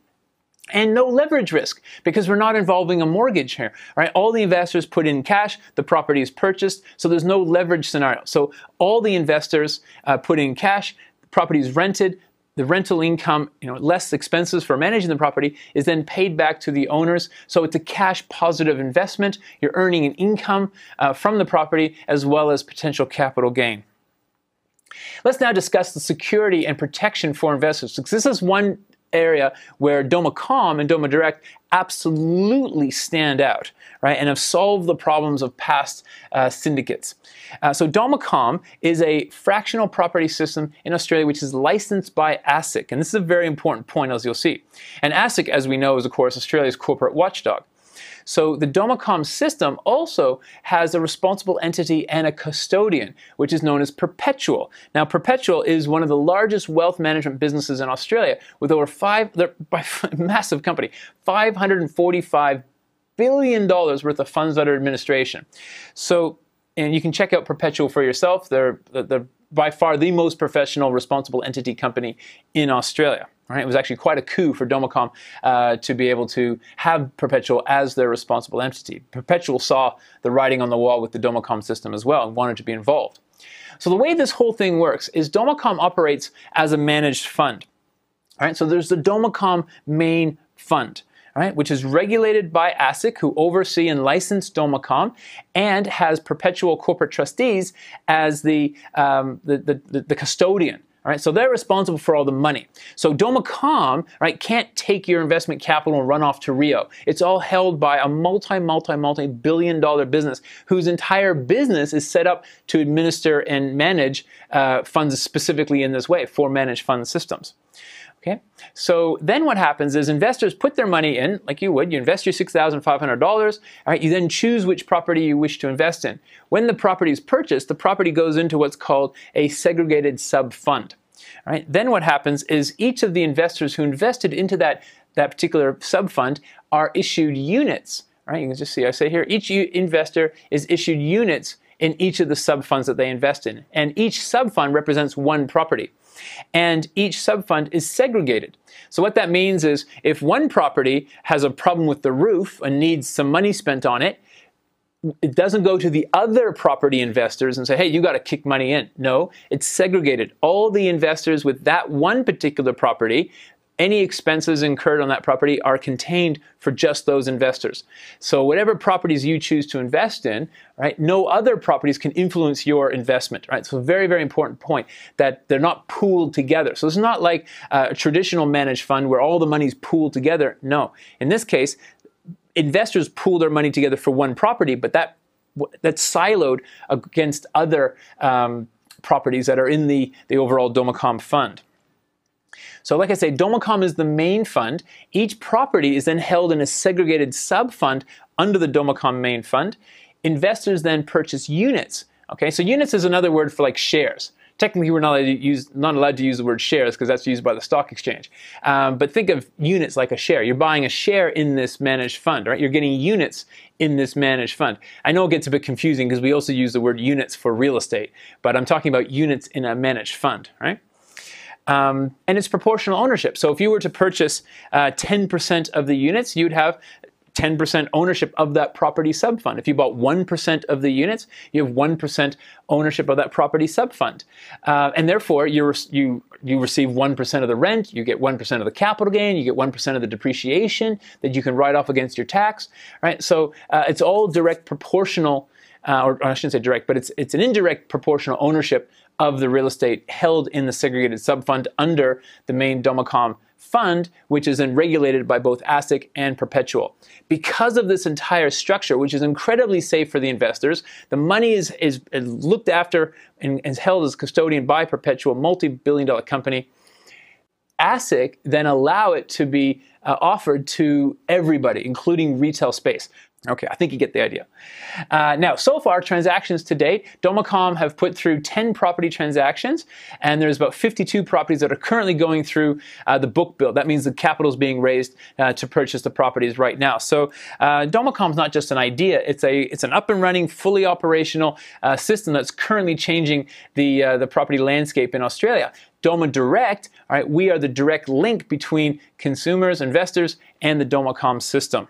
and no leverage risk because we're not involving a mortgage here, right? All the investors put in cash, the property is purchased, so there's no leverage scenario. So all the investors put in cash, the property is rented, the rental income, less expenses for managing the property, is then paid back to the owners. So it's a cash positive investment. You're earning an income from the property as well as potential capital gain. Let's now discuss the security and protection for investors. Because this is one area where DomaCom and DomaDirect absolutely stand out, right, and have solved the problems of past syndicates. So DomaCom is a fractional property system in Australia which is licensed by ASIC, and this is a very important point, as you'll see. And ASIC, as we know, is of course Australia's corporate watchdog. So the DomaCom system also has a responsible entity and a custodian, which is known as Perpetual. Now, Perpetual is one of the largest wealth management businesses in Australia with over massive company, $545 billion worth of funds under administration. So, and you can check out Perpetual for yourself. They're by far the most professional responsible entity company in Australia. Right? It was actually quite a coup for DomaCom to be able to have Perpetual as their responsible entity. Perpetual saw the writing on the wall with the DomaCom system as well and wanted to be involved. So the way this whole thing works is DomaCom operates as a managed fund. All right? So there's the DomaCom main fund, right, which is regulated by ASIC, who oversee and license DomaCom, and has Perpetual corporate trustees as the custodian. All right, so they're responsible for all the money. So DomaCom, right, can't take your investment capital and run off to Rio. It's all held by a multi-billion dollar business whose entire business is set up to administer and manage funds specifically in this way for managed fund systems. Okay, so then what happens is investors put their money in, like you would. You invest your $6,500. All right, you then choose which property you wish to invest in. When the property is purchased, the property goes into what's called a segregated sub-fund. All right, then what happens is each of the investors who invested into that particular sub-fund are issued units. All right, you can just see I say here, each investor is issued units in each of the sub-funds that they invest in. And each sub-fund represents one property. And each sub-fund is segregated. So what that means is if one property has a problem with the roof and needs some money spent on it, it doesn't go to the other property investors and say, hey, you got to kick money in. No, it's segregated. All the investors with that one particular property, any expenses incurred on that property are contained for just those investors. So whatever properties you choose to invest in, right, no other properties can influence your investment, right? So a very, very important point that they're not pooled together. So it's not like a traditional managed fund where all the money's pooled together. No. In this case, investors pool their money together for one property, but that's siloed against other properties that are in the overall DomaCom fund. So like I say, DomaCom is the main fund. Each property is then held in a segregated sub-fund under the DomaCom main fund. Investors then purchase units. Okay, so units is another word for like shares. Technically, we're not allowed to use the word shares because that's used by the stock exchange. But think of units like a share. You're buying a share in this managed fund, right? You're getting units in this managed fund. I know it gets a bit confusing because we also use the word units for real estate, but I'm talking about units in a managed fund, right? And it's proportional ownership. So if you were to purchase 10% of the units, you'd have 10% ownership of that property subfund. If you bought 1% of the units, you have 1% ownership of that property subfund. And therefore, you receive 1% of the rent, you get 1% of the capital gain, you get 1% of the depreciation that you can write off against your tax, right? So it's all direct proportional, or I shouldn't say direct, but it's an indirect proportional ownership of the real estate held in the segregated subfund under the main DomaCom fund, which is then regulated by both ASIC and Perpetual. Because of this entire structure, which is incredibly safe for the investors, the money is looked after and is held as custodian by Perpetual, multi-billion-dollar company. ASIC then allow it to be offered to everybody, including retail space. Okay, I think you get the idea. Now, so far, transactions to date, DomaCom have put through 10 property transactions, and there's about 52 properties that are currently going through the book build. That means the capital is being raised to purchase the properties right now. So DomaCom is not just an idea, it's an up and running, fully operational system that's currently changing the property landscape in Australia. DomaDirect, all right, we are the direct link between consumers, investors, and the DomaCom system.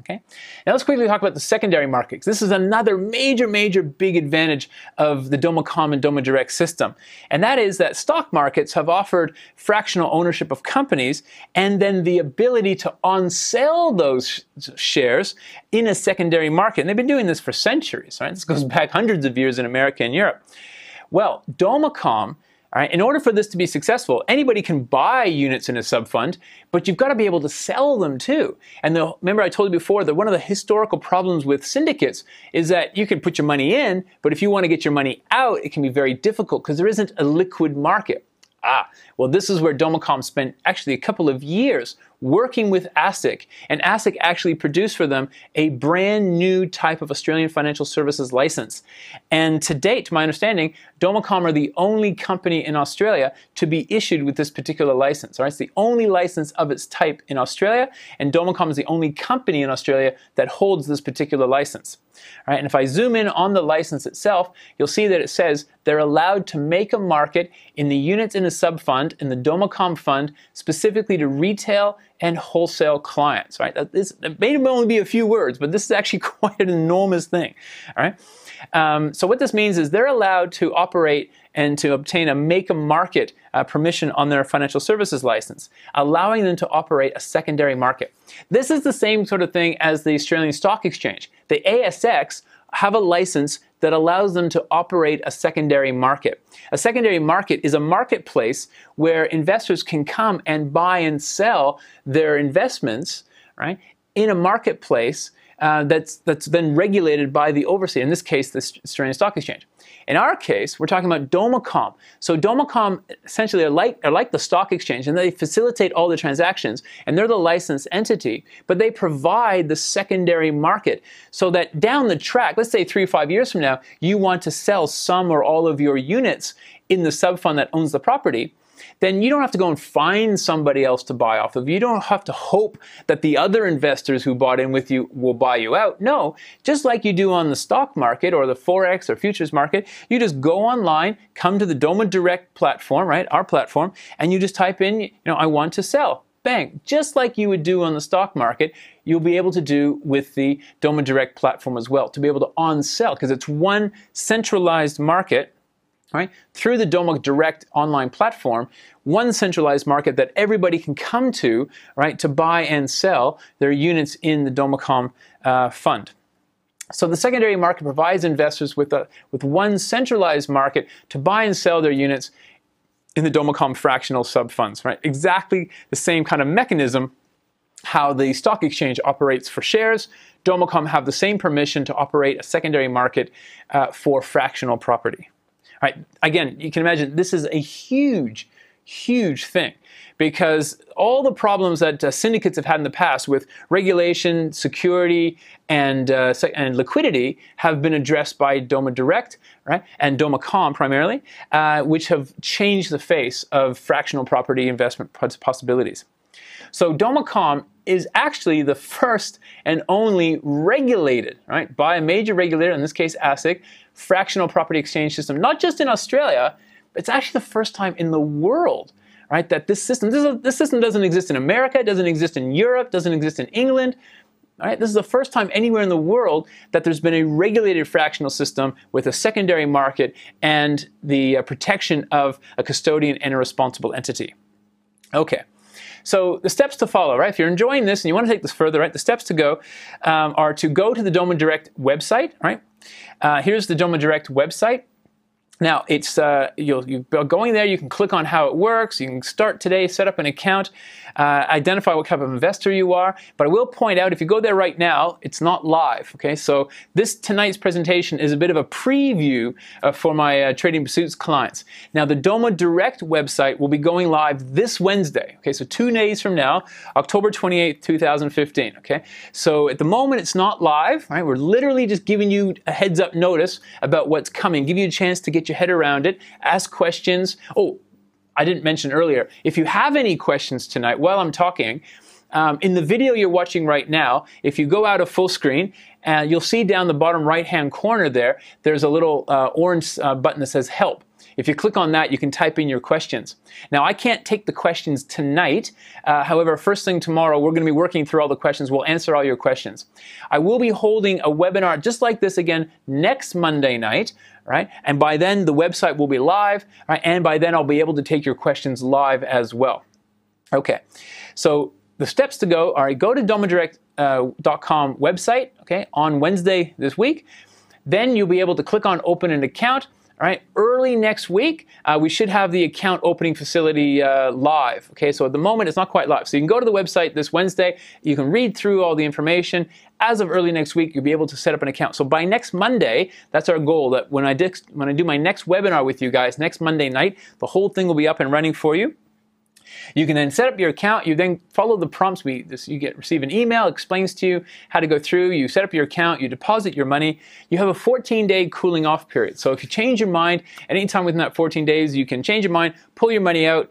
Okay. Now let's quickly talk about the secondary markets. This is another major big advantage of the DomaCom and DomaDirect system. And that is that stock markets have offered fractional ownership of companies and then the ability to on-sell those shares in a secondary market. And they've been doing this for centuries, right? This goes back hundreds of years in America and Europe. Well, DomaCom, all right, in order for this to be successful, anybody can buy units in a subfund, but you've got to be able to sell them too. And remember I told you before that one of the historical problems with syndicates is that you can put your money in, but if you want to get your money out, it can be very difficult because there isn't a liquid market. Well, this is where DomaCom spent actually a couple of years working with ASIC, and ASIC actually produced for them a brand new type of Australian financial services license. And to date, to my understanding, DomaCom are the only company in Australia to be issued with this particular license. All right? It's the only license of its type in Australia, and DomaCom is the only company in Australia that holds this particular license. All right, and if I zoom in on the license itself, you'll see that it says they're allowed to make a market in the units in a subfund, in the DomaCom fund, specifically to retail and wholesale clients. Right? That may only be a few words, but this is actually quite an enormous thing. All right? So what this means is they're allowed to operate and to obtain a make-a-market permission on their financial services license, allowing them to operate a secondary market. This is the same sort of thing as the Australian Stock Exchange. The ASX have a license that allows them to operate a secondary market. A secondary market is a marketplace where investors can come and buy and sell their investments, right, in a marketplace that's then regulated by the overseer, in this case, the Australian Stock Exchange. In our case, we're talking about DomaCom. So DomaCom essentially are like the stock exchange, and they facilitate all the transactions, and they're the licensed entity, but they provide the secondary market so that down the track, let's say 3 or 5 years from now, you want to sell some or all of your units in the subfund that owns the property, then you don't have to go and find somebody else to buy off of. You don't have to hope that the other investors who bought in with you will buy you out. No, just like you do on the stock market or the Forex or futures market, you just go online, come to the DomaDirect platform, right, our platform, and you just type in, I want to sell. Bang. Just like you would do on the stock market, you'll be able to do with the DomaDirect platform as well, to be able to on-sell, because it's one centralized market, right, through the DomaDirect online platform, one centralized market that everybody can come to, right, to buy and sell their units in the DomaCom fund. So the secondary market provides investors with one centralized market to buy and sell their units in the DomaCom fractional subfunds, right? Exactly the same kind of mechanism how the stock exchange operates for shares. DomaCom have the same permission to operate a secondary market for fractional property. Right. Again, you can imagine this is a huge huge thing, because all the problems that syndicates have had in the past with regulation, security, and liquidity have been addressed by DomaDirect, right, and DomaCom primarily, which have changed the face of fractional property investment possibilities. So DomaCom is actually the first and only regulated, right, by a major regulator, in this case ASIC, fractional property exchange system, not just in Australia, but it's actually the first time in the world, right, that this system doesn't exist in America, it doesn't exist in Europe, doesn't exist in England. All right, this is the first time anywhere in the world that there's been a regulated fractional system with a secondary market and the protection of a custodian and a responsible entity. Okay. So the steps to follow, right? If you're enjoying this and you want to take this further, right? The steps to go are to go to the DomaDirect website, right? Here's the DomaDirect website. Now, it's you're going there, you can click on how it works, you can start today, set up an account, identify what type of investor you are, but I will point out, if you go there right now, it's not live, okay? So tonight's presentation is a bit of a preview for my Trading Pursuits clients. Now, the DomaDirect website will be going live this Wednesday, okay? So 2 days from now, October 28th, 2015, okay? So at the moment, it's not live, right? We're literally just giving you a heads up notice about what's coming, give you a chance to get your head around it, ask questions. Oh, I didn't mention earlier, if you have any questions tonight while I'm talking, in the video you're watching right now, if you go out of full screen, you'll see down the bottom right-hand corner there's a little orange button that says Help. If you click on that, you can type in your questions. Now, I can't take the questions tonight. However, first thing tomorrow, we're going to be working through all the questions. We'll answer all your questions. I will be holding a webinar just like this again next Monday night, right? And by then, the website will be live, right? And by then, I'll be able to take your questions live as well. Okay, so the steps to go are go to DomaDirect.com website, okay, on Wednesday this week. Then you'll be able to click on Open an Account. All right, early next week, we should have the account opening facility live. Okay, so at the moment, it's not quite live. So you can go to the website this Wednesday. You can read through all the information. As of early next week, you'll be able to set up an account. So by next Monday, that's our goal, that when I do my next webinar with you guys, next Monday night, the whole thing will be up and running for you. You can then set up your account. You then follow the prompts. You receive an email, explains to you how to go through. You set up your account. You deposit your money. You have a 14-day cooling off period. So if you change your mind, anytime within that 14 days, you can change your mind, pull your money out,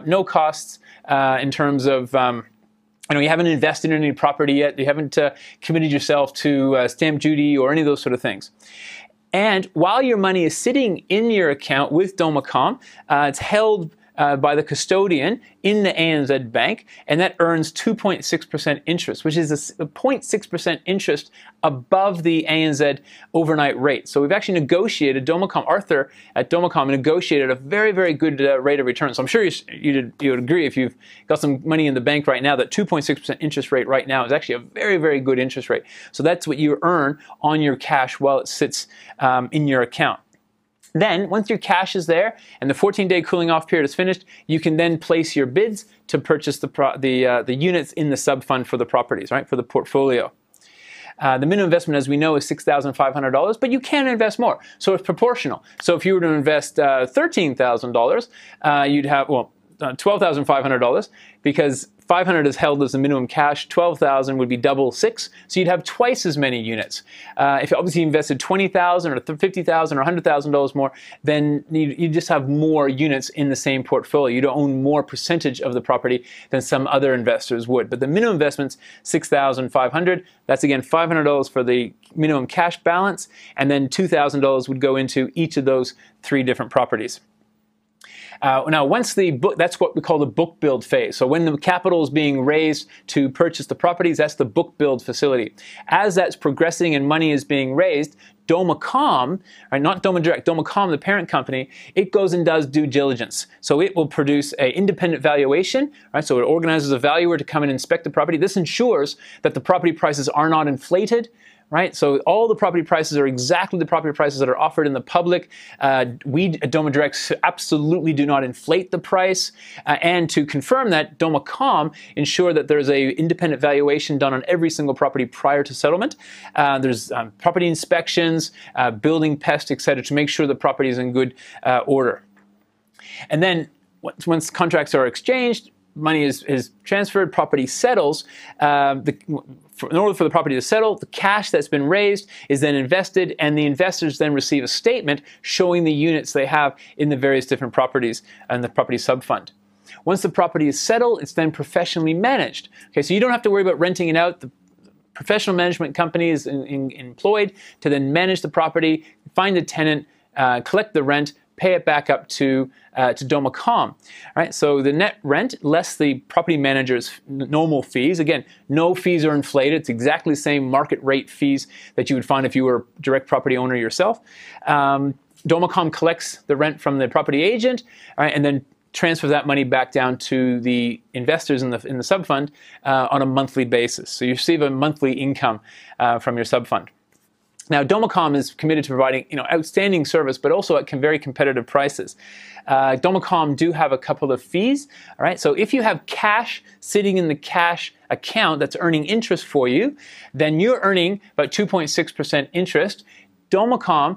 no costs in terms of you haven't invested in any property yet. You haven't committed yourself to stamp duty or any of those sort of things. And while your money is sitting in your account with DomaCom, it's held by the custodian in the ANZ Bank, and that earns 2.6% interest, which is a 0.6% interest above the ANZ overnight rate. So we've actually negotiated, Arthur at DomaCom negotiated a very, very good rate of return. So I'm sure you would agree, if you've got some money in the bank right now, that 2.6% interest rate right now is actually a very, very good interest rate. So that's what you earn on your cash while it sits in your account. Then, once your cash is there and the 14-day cooling off period is finished, you can then place your bids to purchase the units in the sub-fund for the properties, right, for the portfolio. The minimum investment, as we know, is $6,500, but you can invest more. So it's proportional. So if you were to invest $13,000, you'd have, $12,500, because 500 is held as the minimum cash, 12,000 would be double 6, so you'd have twice as many units. If you obviously invested 20,000 or 50,000 or $100,000 more, then you just have more units in the same portfolio. You'd own more percentage of the property than some other investors would. But the minimum investment's $6,500. That's again $500 for the minimum cash balance, and then $2,000 would go into each of those 3 different properties. Now, once that's what we call the book build phase. So when the capital is being raised to purchase the properties, that's the book build facility. As that's progressing and money is being raised, DomaCom, right, not DomaDirect, DomaCom, the parent company, it goes and does due diligence. So it will produce an independent valuation, right? So it organizes a valuer to come and inspect the property. This ensures that the property prices are not inflated, right? So all the property prices are exactly the property prices that are offered in the public. We at DomaDirect absolutely do not inflate the price. And to confirm that, DomaCom ensure that there's an independent valuation done on every single property prior to settlement. There's property inspections, building pest, etc., to make sure the property is in good order. And then once contracts are exchanged, money is transferred, property settles. In order for the property to settle, the cash that's been raised is then invested, and the investors then receive a statement showing the units they have in the various different properties and the property subfund. Once the property is settled, it's then professionally managed. Okay, so you don't have to worry about renting it out. The professional management company is employed to then manage the property, find a tenant, collect the rent, pay it back up to DomaCom. Right? So the net rent less the property manager's normal fees. Again, no fees are inflated. It's exactly the same market rate fees that you would find if you were a direct property owner yourself. DomaCom collects the rent from the property agent, right, and then transfers that money back down to the investors in the subfund on a monthly basis. So you receive a monthly income from your subfund. Now, DomaCom is committed to providing outstanding service, but also at very competitive prices. DomaCom do have a couple of fees. All right, so if you have cash sitting in the cash account that's earning interest for you, then you're earning about 2.6% interest. DomaCom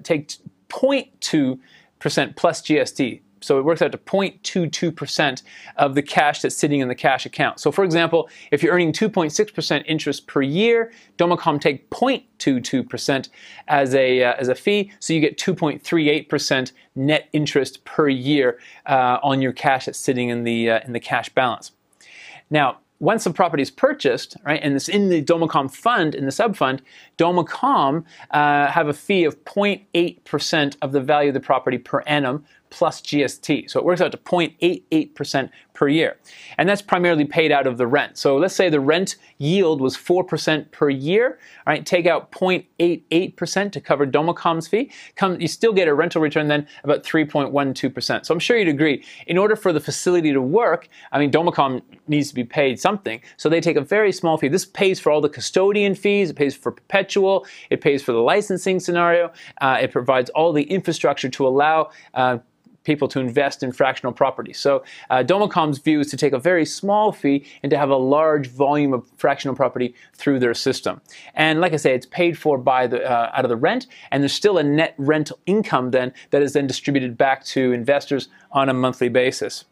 takes 0.2% plus GST. So it works out to 0.22% of the cash that's sitting in the cash account. So for example, if you're earning 2.6% interest per year, DomaCom take 0.22% as a fee, so you get 2.38% net interest per year on your cash that's sitting in the cash balance. Now, once the property is purchased, right, and it's in the DomaCom fund, in the subfund, DomaCom have a fee of 0.8% of the value of the property per annum plus GST. So it works out to 0.88% per year. And that's primarily paid out of the rent. So let's say the rent yield was 4% per year. All right, take out 0.88% to cover DomaCom's fee. You still get a rental return then about 3.12%. So I'm sure you'd agree, in order for the facility to work, I mean, DomaCom needs to be paid something. So they take a very small fee. This pays for all the custodian fees. It pays for perpetual. It pays for the licensing scenario. It provides all the infrastructure to allow people to invest in fractional property. So DomaCom's view is to take a very small fee and to have a large volume of fractional property through their system. And like I say, it's paid for by out of the rent, and there's still a net rental income then that is then distributed back to investors on a monthly basis.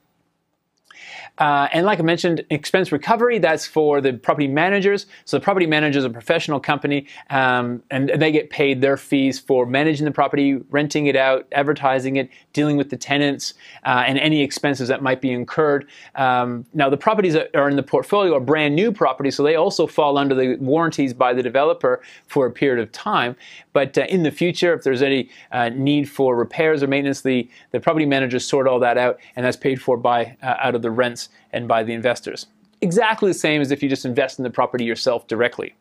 And like I mentioned, expense recovery, that's for the property managers. So the property manager is a professional company, and they get paid their fees for managing the property, renting it out, advertising it, dealing with the tenants, and any expenses that might be incurred. Now, the properties that are in the portfolio are brand new properties, so they also fall under the warranties by the developer for a period of time. But in the future, if there's any need for repairs or maintenance, the property managers sort all that out, and that's paid for by out of the rents and by the investors. Exactly the same as if you just invest in the property yourself directly.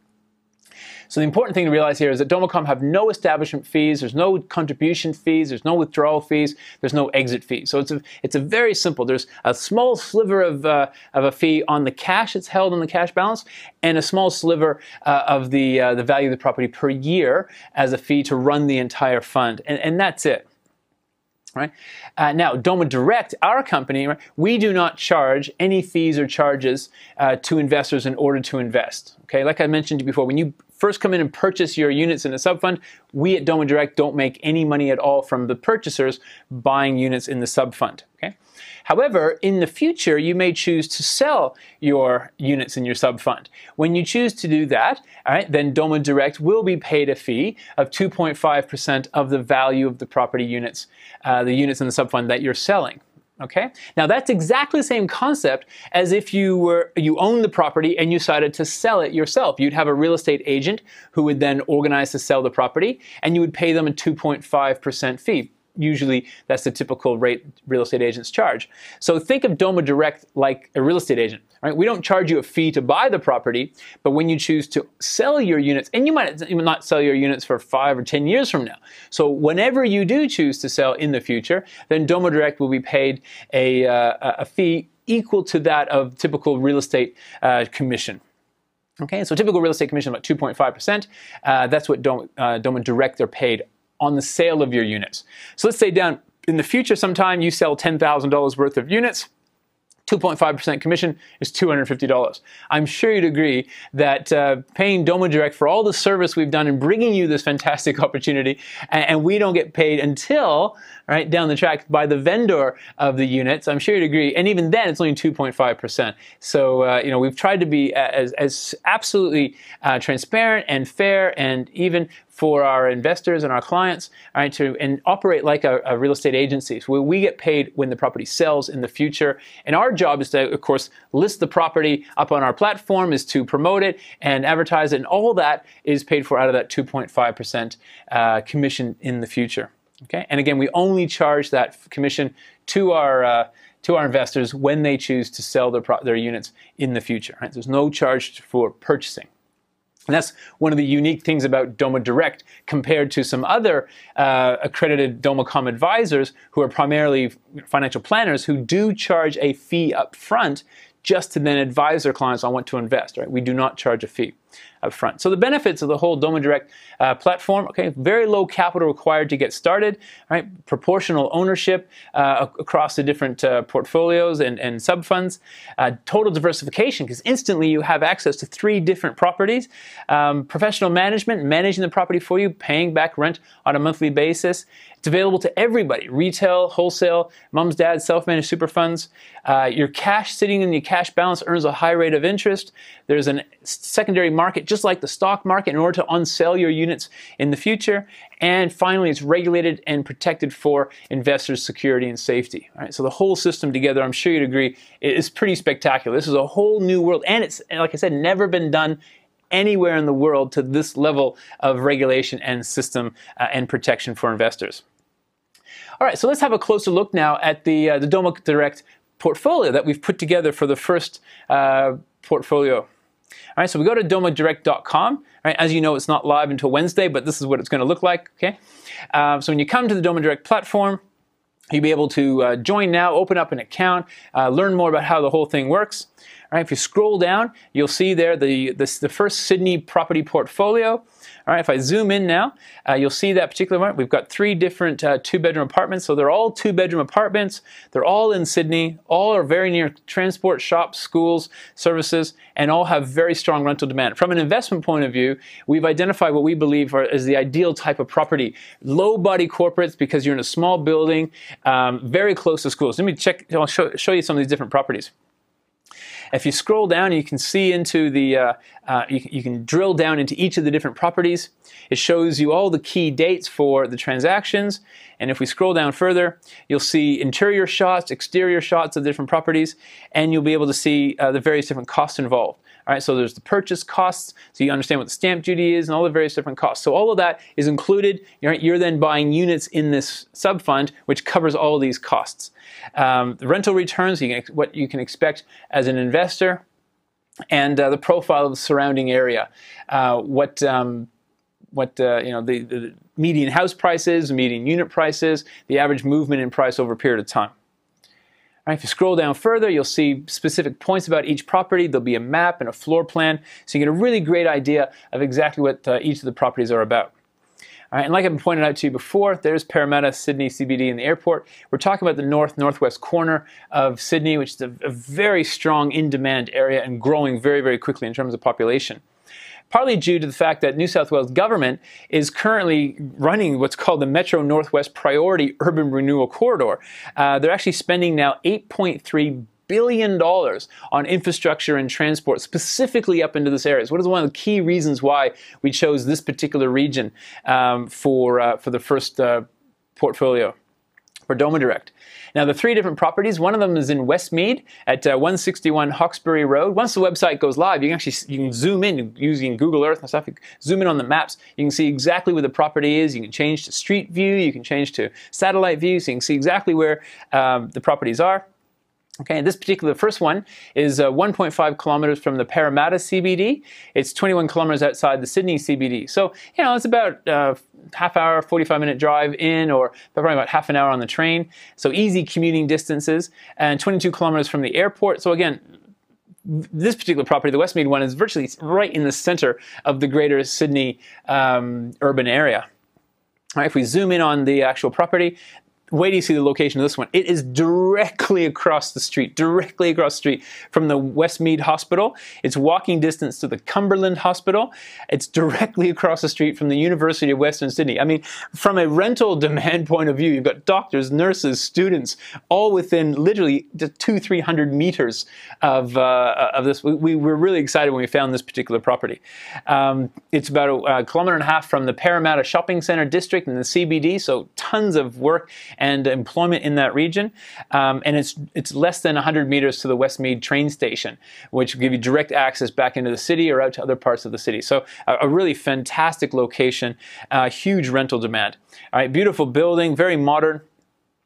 So the important thing to realize here is that DomaCom have no establishment fees, there's no contribution fees, there's no withdrawal fees, there's no exit fees. So it's a very simple. There's a small sliver of a fee on the cash that's held on the cash balance, and a small sliver of the value of the property per year as a fee to run the entire fund, and that's it. Right? Now, DomaDirect, our company, right, we do not charge any fees or charges to investors in order to invest. Okay, like I mentioned to you before, when you first come in and purchase your units in a subfund, we at DomaDirect don't make any money at all from the purchasers buying units in the subfund. Okay. However, in the future, you may choose to sell your units in your subfund. When you choose to do that, all right, then DomaDirect will be paid a fee of 2.5% of the value of the property units, the units in the subfund that you're selling. Okay? Now that's exactly the same concept as if you own the property and you decided to sell it yourself. You'd have a real estate agent who would then organize to sell the property, and you would pay them a 2.5% fee. Usually that's the typical rate real estate agents charge. So think of DomaDirect like a real estate agent. Right? We don't charge you a fee to buy the property, but when you choose to sell your units, and you might not sell your units for 5 or 10 years from now. So whenever you do choose to sell in the future, then DomaDirect will be paid a fee equal to that of typical real estate commission. Okay, so typical real estate commission about 2.5%. That's what DomaDirect are paid on the sale of your units. So let's say down in the future sometime you sell $10,000 worth of units. 2.5% commission is $250. I'm sure you'd agree that paying DomaDirect for all the service we've done in bringing you this fantastic opportunity, and we don't get paid until right down the track by the vendor of the units. I'm sure you'd agree, and even then, it's only 2.5%. So you know, we've tried to be as absolutely transparent and fair, and even for our investors and our clients, all right, and operate like a real estate agency. So we get paid when the property sells in the future. And our job is to, of course, list the property up on our platform, is to promote it and advertise it, and all that is paid for out of that 2.5% commission in the future. Okay, and again, we only charge that commission to our investors when they choose to sell their units in the future. Right? There's no charge for purchasing. And that's one of the unique things about DomaDirect compared to some other accredited DomaCom advisors who are primarily financial planners who do charge a fee up front just to then advise their clients on what to invest. Right? We do not charge a fee up front. So the benefits of the whole DomaDirect platform, okay, very low capital required to get started, right? Proportional ownership across the different portfolios and sub-funds, total diversification, because instantly you have access to 3 different properties, professional management, managing the property for you, paying back rent on a monthly basis. It's available to everybody, retail, wholesale, mums, dads, self-managed super funds. Your cash sitting in your cash balance earns a high rate of interest. There's a secondary market, just like the stock market, in order to unsell your units in the future. And finally, it's regulated and protected for investors' security and safety. All right, so the whole system together, I'm sure you'd agree, is pretty spectacular. This is a whole new world, and it's, like I said, never been done anywhere in the world to this level of regulation and system and protection for investors. All right, so let's have a closer look now at the DomaDirect portfolio that we've put together for the first portfolio. All right, so we go to DomaDirect.com. Right, as you know, it's not live until Wednesday, but this is what it's going to look like. Okay, so when you come to the DomaDirect platform, you'll be able to join now, open up an account, learn more about how the whole thing works. All right, if you scroll down, you'll see there the first Sydney property portfolio. All right, if I zoom in now, you'll see that particular one. We've got 3 different 2-bedroom apartments. So they're all 2-bedroom apartments. They're all in Sydney. All are very near transport, shops, schools, services, and all have very strong rental demand. From an investment point of view, we've identified what we believe as the ideal type of property. Low body corporates, because you're in a small building, very close to schools. Let me check. I'll show you some of these different properties. If you scroll down, you can see into the, you can drill down into each of the different properties. It shows you all the key dates for the transactions. And if we scroll down further, you'll see interior shots, exterior shots of different properties, and you'll be able to see the various different costs involved. All right, so there's the purchase costs, so you understand what the stamp duty is and all the various different costs. So all of that is included. You're then buying units in this sub-fund, which covers all of these costs. The rental returns, what you can expect as an investor, and the profile of the surrounding area. The median house prices, median unit prices, the average movement in price over a period of time. All right, if you scroll down further, you'll see specific points about each property. There'll be a map and a floor plan, so you get a really great idea of exactly what each of the properties are about. All right, and like I've pointed out to you before, there's Parramatta, Sydney CBD, and the airport. We're talking about the northwest corner of Sydney, which is a very strong in-demand area and growing very, very quickly in terms of population. Partly due to the fact that New South Wales government is currently running what's called the Metro Northwest Priority Urban Renewal Corridor. They're actually spending now $8.3 billion on infrastructure and transport, specifically up into this area. So what is one of the key reasons why we chose this particular region for the first portfolio for DomaDirect. Now, the 3 different properties, one of them is in Westmead at 161 Hawkesbury Road. Once the website goes live, you can zoom in using Google Earth and stuff. You can zoom in on the maps. You can see exactly where the property is. You can change to street view. You can change to satellite view, so you can see exactly where the properties are. Okay, and this particular first one is 1.5 kilometers from the Parramatta CBD. It's 21 kilometers outside the Sydney CBD. So, it's about half hour, 45-minute drive in, or probably about half an hour on the train. So easy commuting distances, and 22 kilometers from the airport. So again, this particular property, the Westmead one, is virtually right in the center of the greater Sydney urban area. All right, if we zoom in on the actual property, wait till you see the location of this one. It is directly across the street from the Westmead Hospital. It's walking distance to the Cumberland Hospital. It's directly across the street from the University of Western Sydney. I mean, from a rental demand point of view, you've got doctors, nurses, students, all within literally just 200-300 meters of this. We were really excited when we found this particular property. It's about a kilometer and a half from the Parramatta Shopping Centre district in the CBD, so tons of work and employment in that region. And it's less than 100 meters to the Westmead train station, which will give you direct access back into the city or out to other parts of the city. So a really fantastic location, huge rental demand. All right, beautiful building, very modern.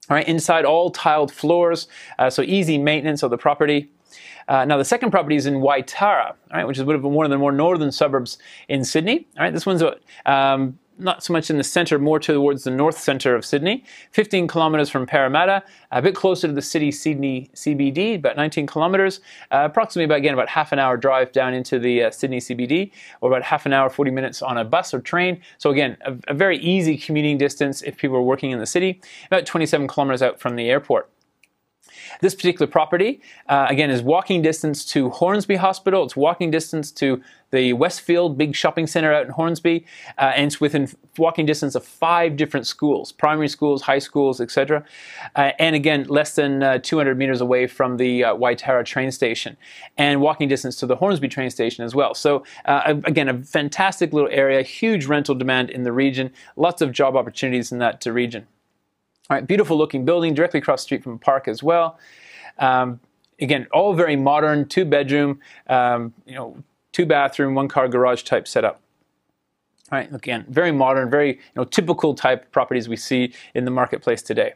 All right, inside all tiled floors, so easy maintenance of the property. Now the second property is in Waitara, all right, which is one of the more northern suburbs in Sydney. All right, this one's not so much in the center, more towards the north center of Sydney, 15 kilometers from Parramatta, a bit closer to the city Sydney CBD, about 19 kilometers, approximately about half an hour drive down into the Sydney CBD, or about half an hour, 40 minutes on a bus or train. So again, a very easy commuting distance if people are working in the city, about 27 kilometers out from the airport. This particular property, again, is walking distance to Hornsby Hospital. It's walking distance to the Westfield big shopping center out in Hornsby, and it's within walking distance of 5 different schools, primary schools, high schools, etc. And again, less than 200 meters away from the Waitara train station, and walking distance to the Hornsby train station as well. So again, a fantastic little area, huge rental demand in the region, lots of job opportunities in that region. All right, beautiful looking building directly across the street from a park as well. Again, all very modern, 2-bedroom, 2-bathroom, 1-car garage type setup. All right, again, very modern, very typical type properties we see in the marketplace today.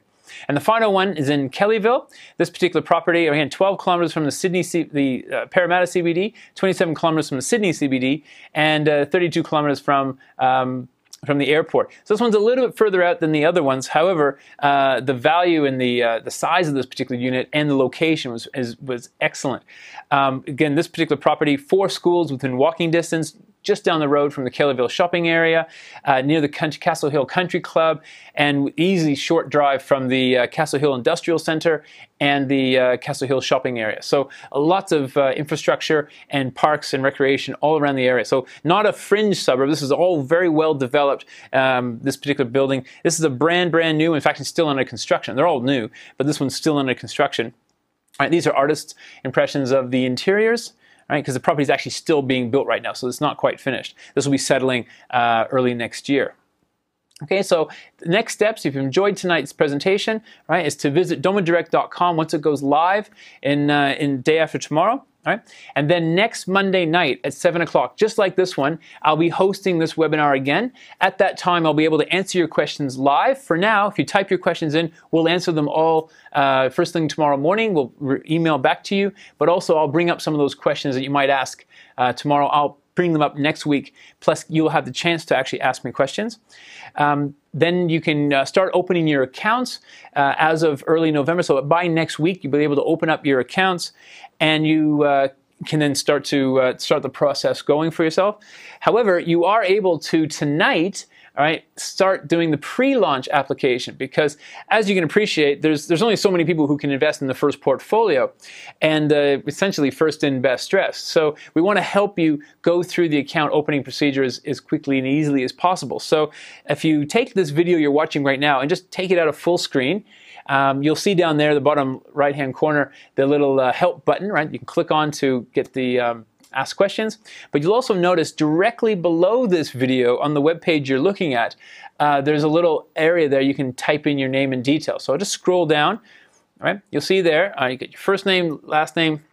And the final one is in Kellyville. This particular property, again, 12 kilometers from the Parramatta CBD, 27 kilometers from the Sydney CBD, and 32 kilometers from the airport. So this one's a little bit further out than the other ones. However, the value and the size of this particular unit and the location was excellent. Again, this particular property, 4 schools within walking distance, just down the road from the Kellyville shopping area, near the Castle Hill Country Club, and easy short drive from the Castle Hill Industrial Center and the Castle Hill shopping area. So lots of infrastructure and parks and recreation all around the area. So not a fringe suburb. This is all very well developed, this particular building. This is a brand new, in fact, it's still under construction. They're all new, but this one's still under construction. All right, these are artists' impressions of the interiors. Right, because the property is actually still being built right now, so it's not quite finished. This will be settling early next year. Okay, so the next steps, if you enjoyed tonight's presentation, right, is to visit DomaDirect.com once it goes live in day after tomorrow. Right? And then next Monday night at 7 o'clock, just like this one, I'll be hosting this webinar again. At that time, I'll be able to answer your questions live. For now, if you type your questions in, we'll answer them all first thing tomorrow morning. We'll email back to you. But also, I'll bring up some of those questions that you might ask tomorrow. I'll bring them up next week. Plus, you'll have the chance to actually ask me questions. Then you can start opening your accounts as of early November. So by next week, you'll be able to open up your accounts, and you can then start the process going for yourself. However, you are able to tonight, all right, start doing the pre-launch application, because as you can appreciate, there's only so many people who can invest in the first portfolio, and essentially first in, best dressed. So we want to help you go through the account opening procedure as quickly and easily as possible. So if you take this video you're watching right now and just take it out of full screen, you'll see down there, the bottom right-hand corner, the little help button, right? You can click on to get the ask questions. But you'll also notice directly below this video on the web page you're looking at, there's a little area there you can type in your name and details. So I'll just scroll down, all right? You'll see there, you get your first name, last name,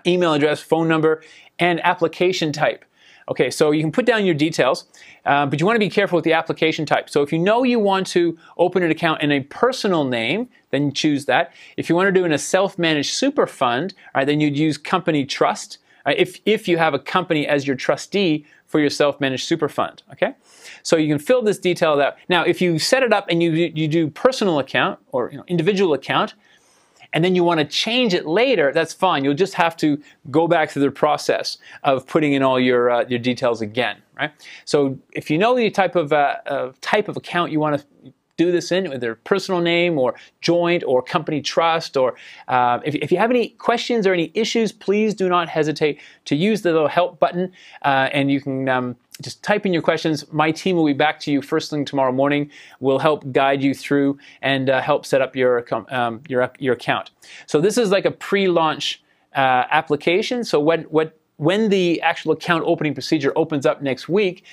email address, phone number, and application type. Okay, so you can put down your details, but you want to be careful with the application type. So if you know you want to open an account in a personal name, then choose that. If you want to do it in a self-managed super fund, all right, then you'd use company trust. If you have a company as your trustee for your self-managed super fund, okay? So you can fill this detail out. Now, if you set it up and you do personal account or individual account, and then you want to change it later, that's fine. You'll just have to go back through the process of putting in all your details again, right? So if you know the type of account you want to do this in, with their personal name or joint or company trust. Or if you have any questions or any issues, please do not hesitate to use the little help button, and you can just type in your questions. My team will be back to you first thing tomorrow morning. We'll help guide you through and help set up your account. So this is like a pre-launch application. So when the actual account opening procedure opens up next week,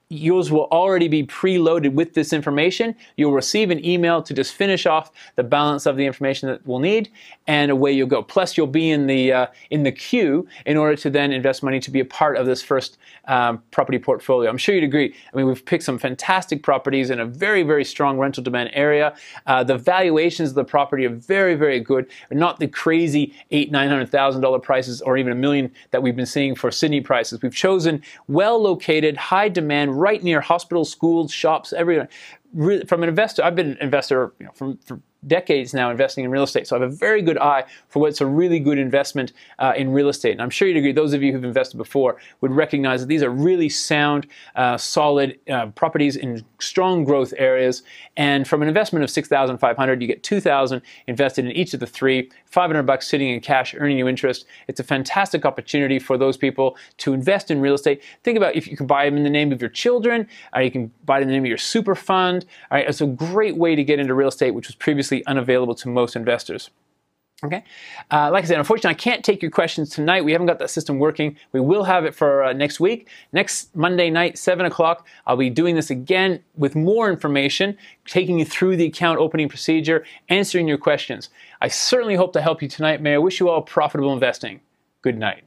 yours will already be preloaded with this information. You'll receive an email to just finish off the balance of the information that we'll need, and away you'll go. Plus, you'll be in the queue in order to then invest money to be a part of this first property portfolio. I'm sure you'd agree. I mean, we've picked some fantastic properties in a very, very strong rental demand area. The valuations of the property are very, very good. Not the crazy $800,000-$900,000 prices or even $1 million that we've been seeing for Sydney prices. We've chosen well-located, high demand, right near hospitals, schools, shops, everywhere. From an investor, I've been an investor for decades now investing in real estate, so I have a very good eye for what's a really good investment in real estate. And I'm sure you'd agree, those of you who've invested before would recognize that these are really sound, solid properties in strong growth areas. And from an investment of $6,500, you get $2,000 invested in each of the three, $500 sitting in cash, earning you interest. It's a fantastic opportunity for those people to invest in real estate. Think about if you can buy them in the name of your children, or you can buy it in the name of your super fund. All right, it's a great way to get into real estate, which was previously unavailable to most investors. Okay, like I said, unfortunately, I can't take your questions tonight. We haven't got that system working. We will have it for next week. Next Monday night, 7 o'clock, I'll be doing this again with more information, taking you through the account opening procedure, answering your questions. I certainly hope to help you tonight. May I wish you all profitable investing. Good night.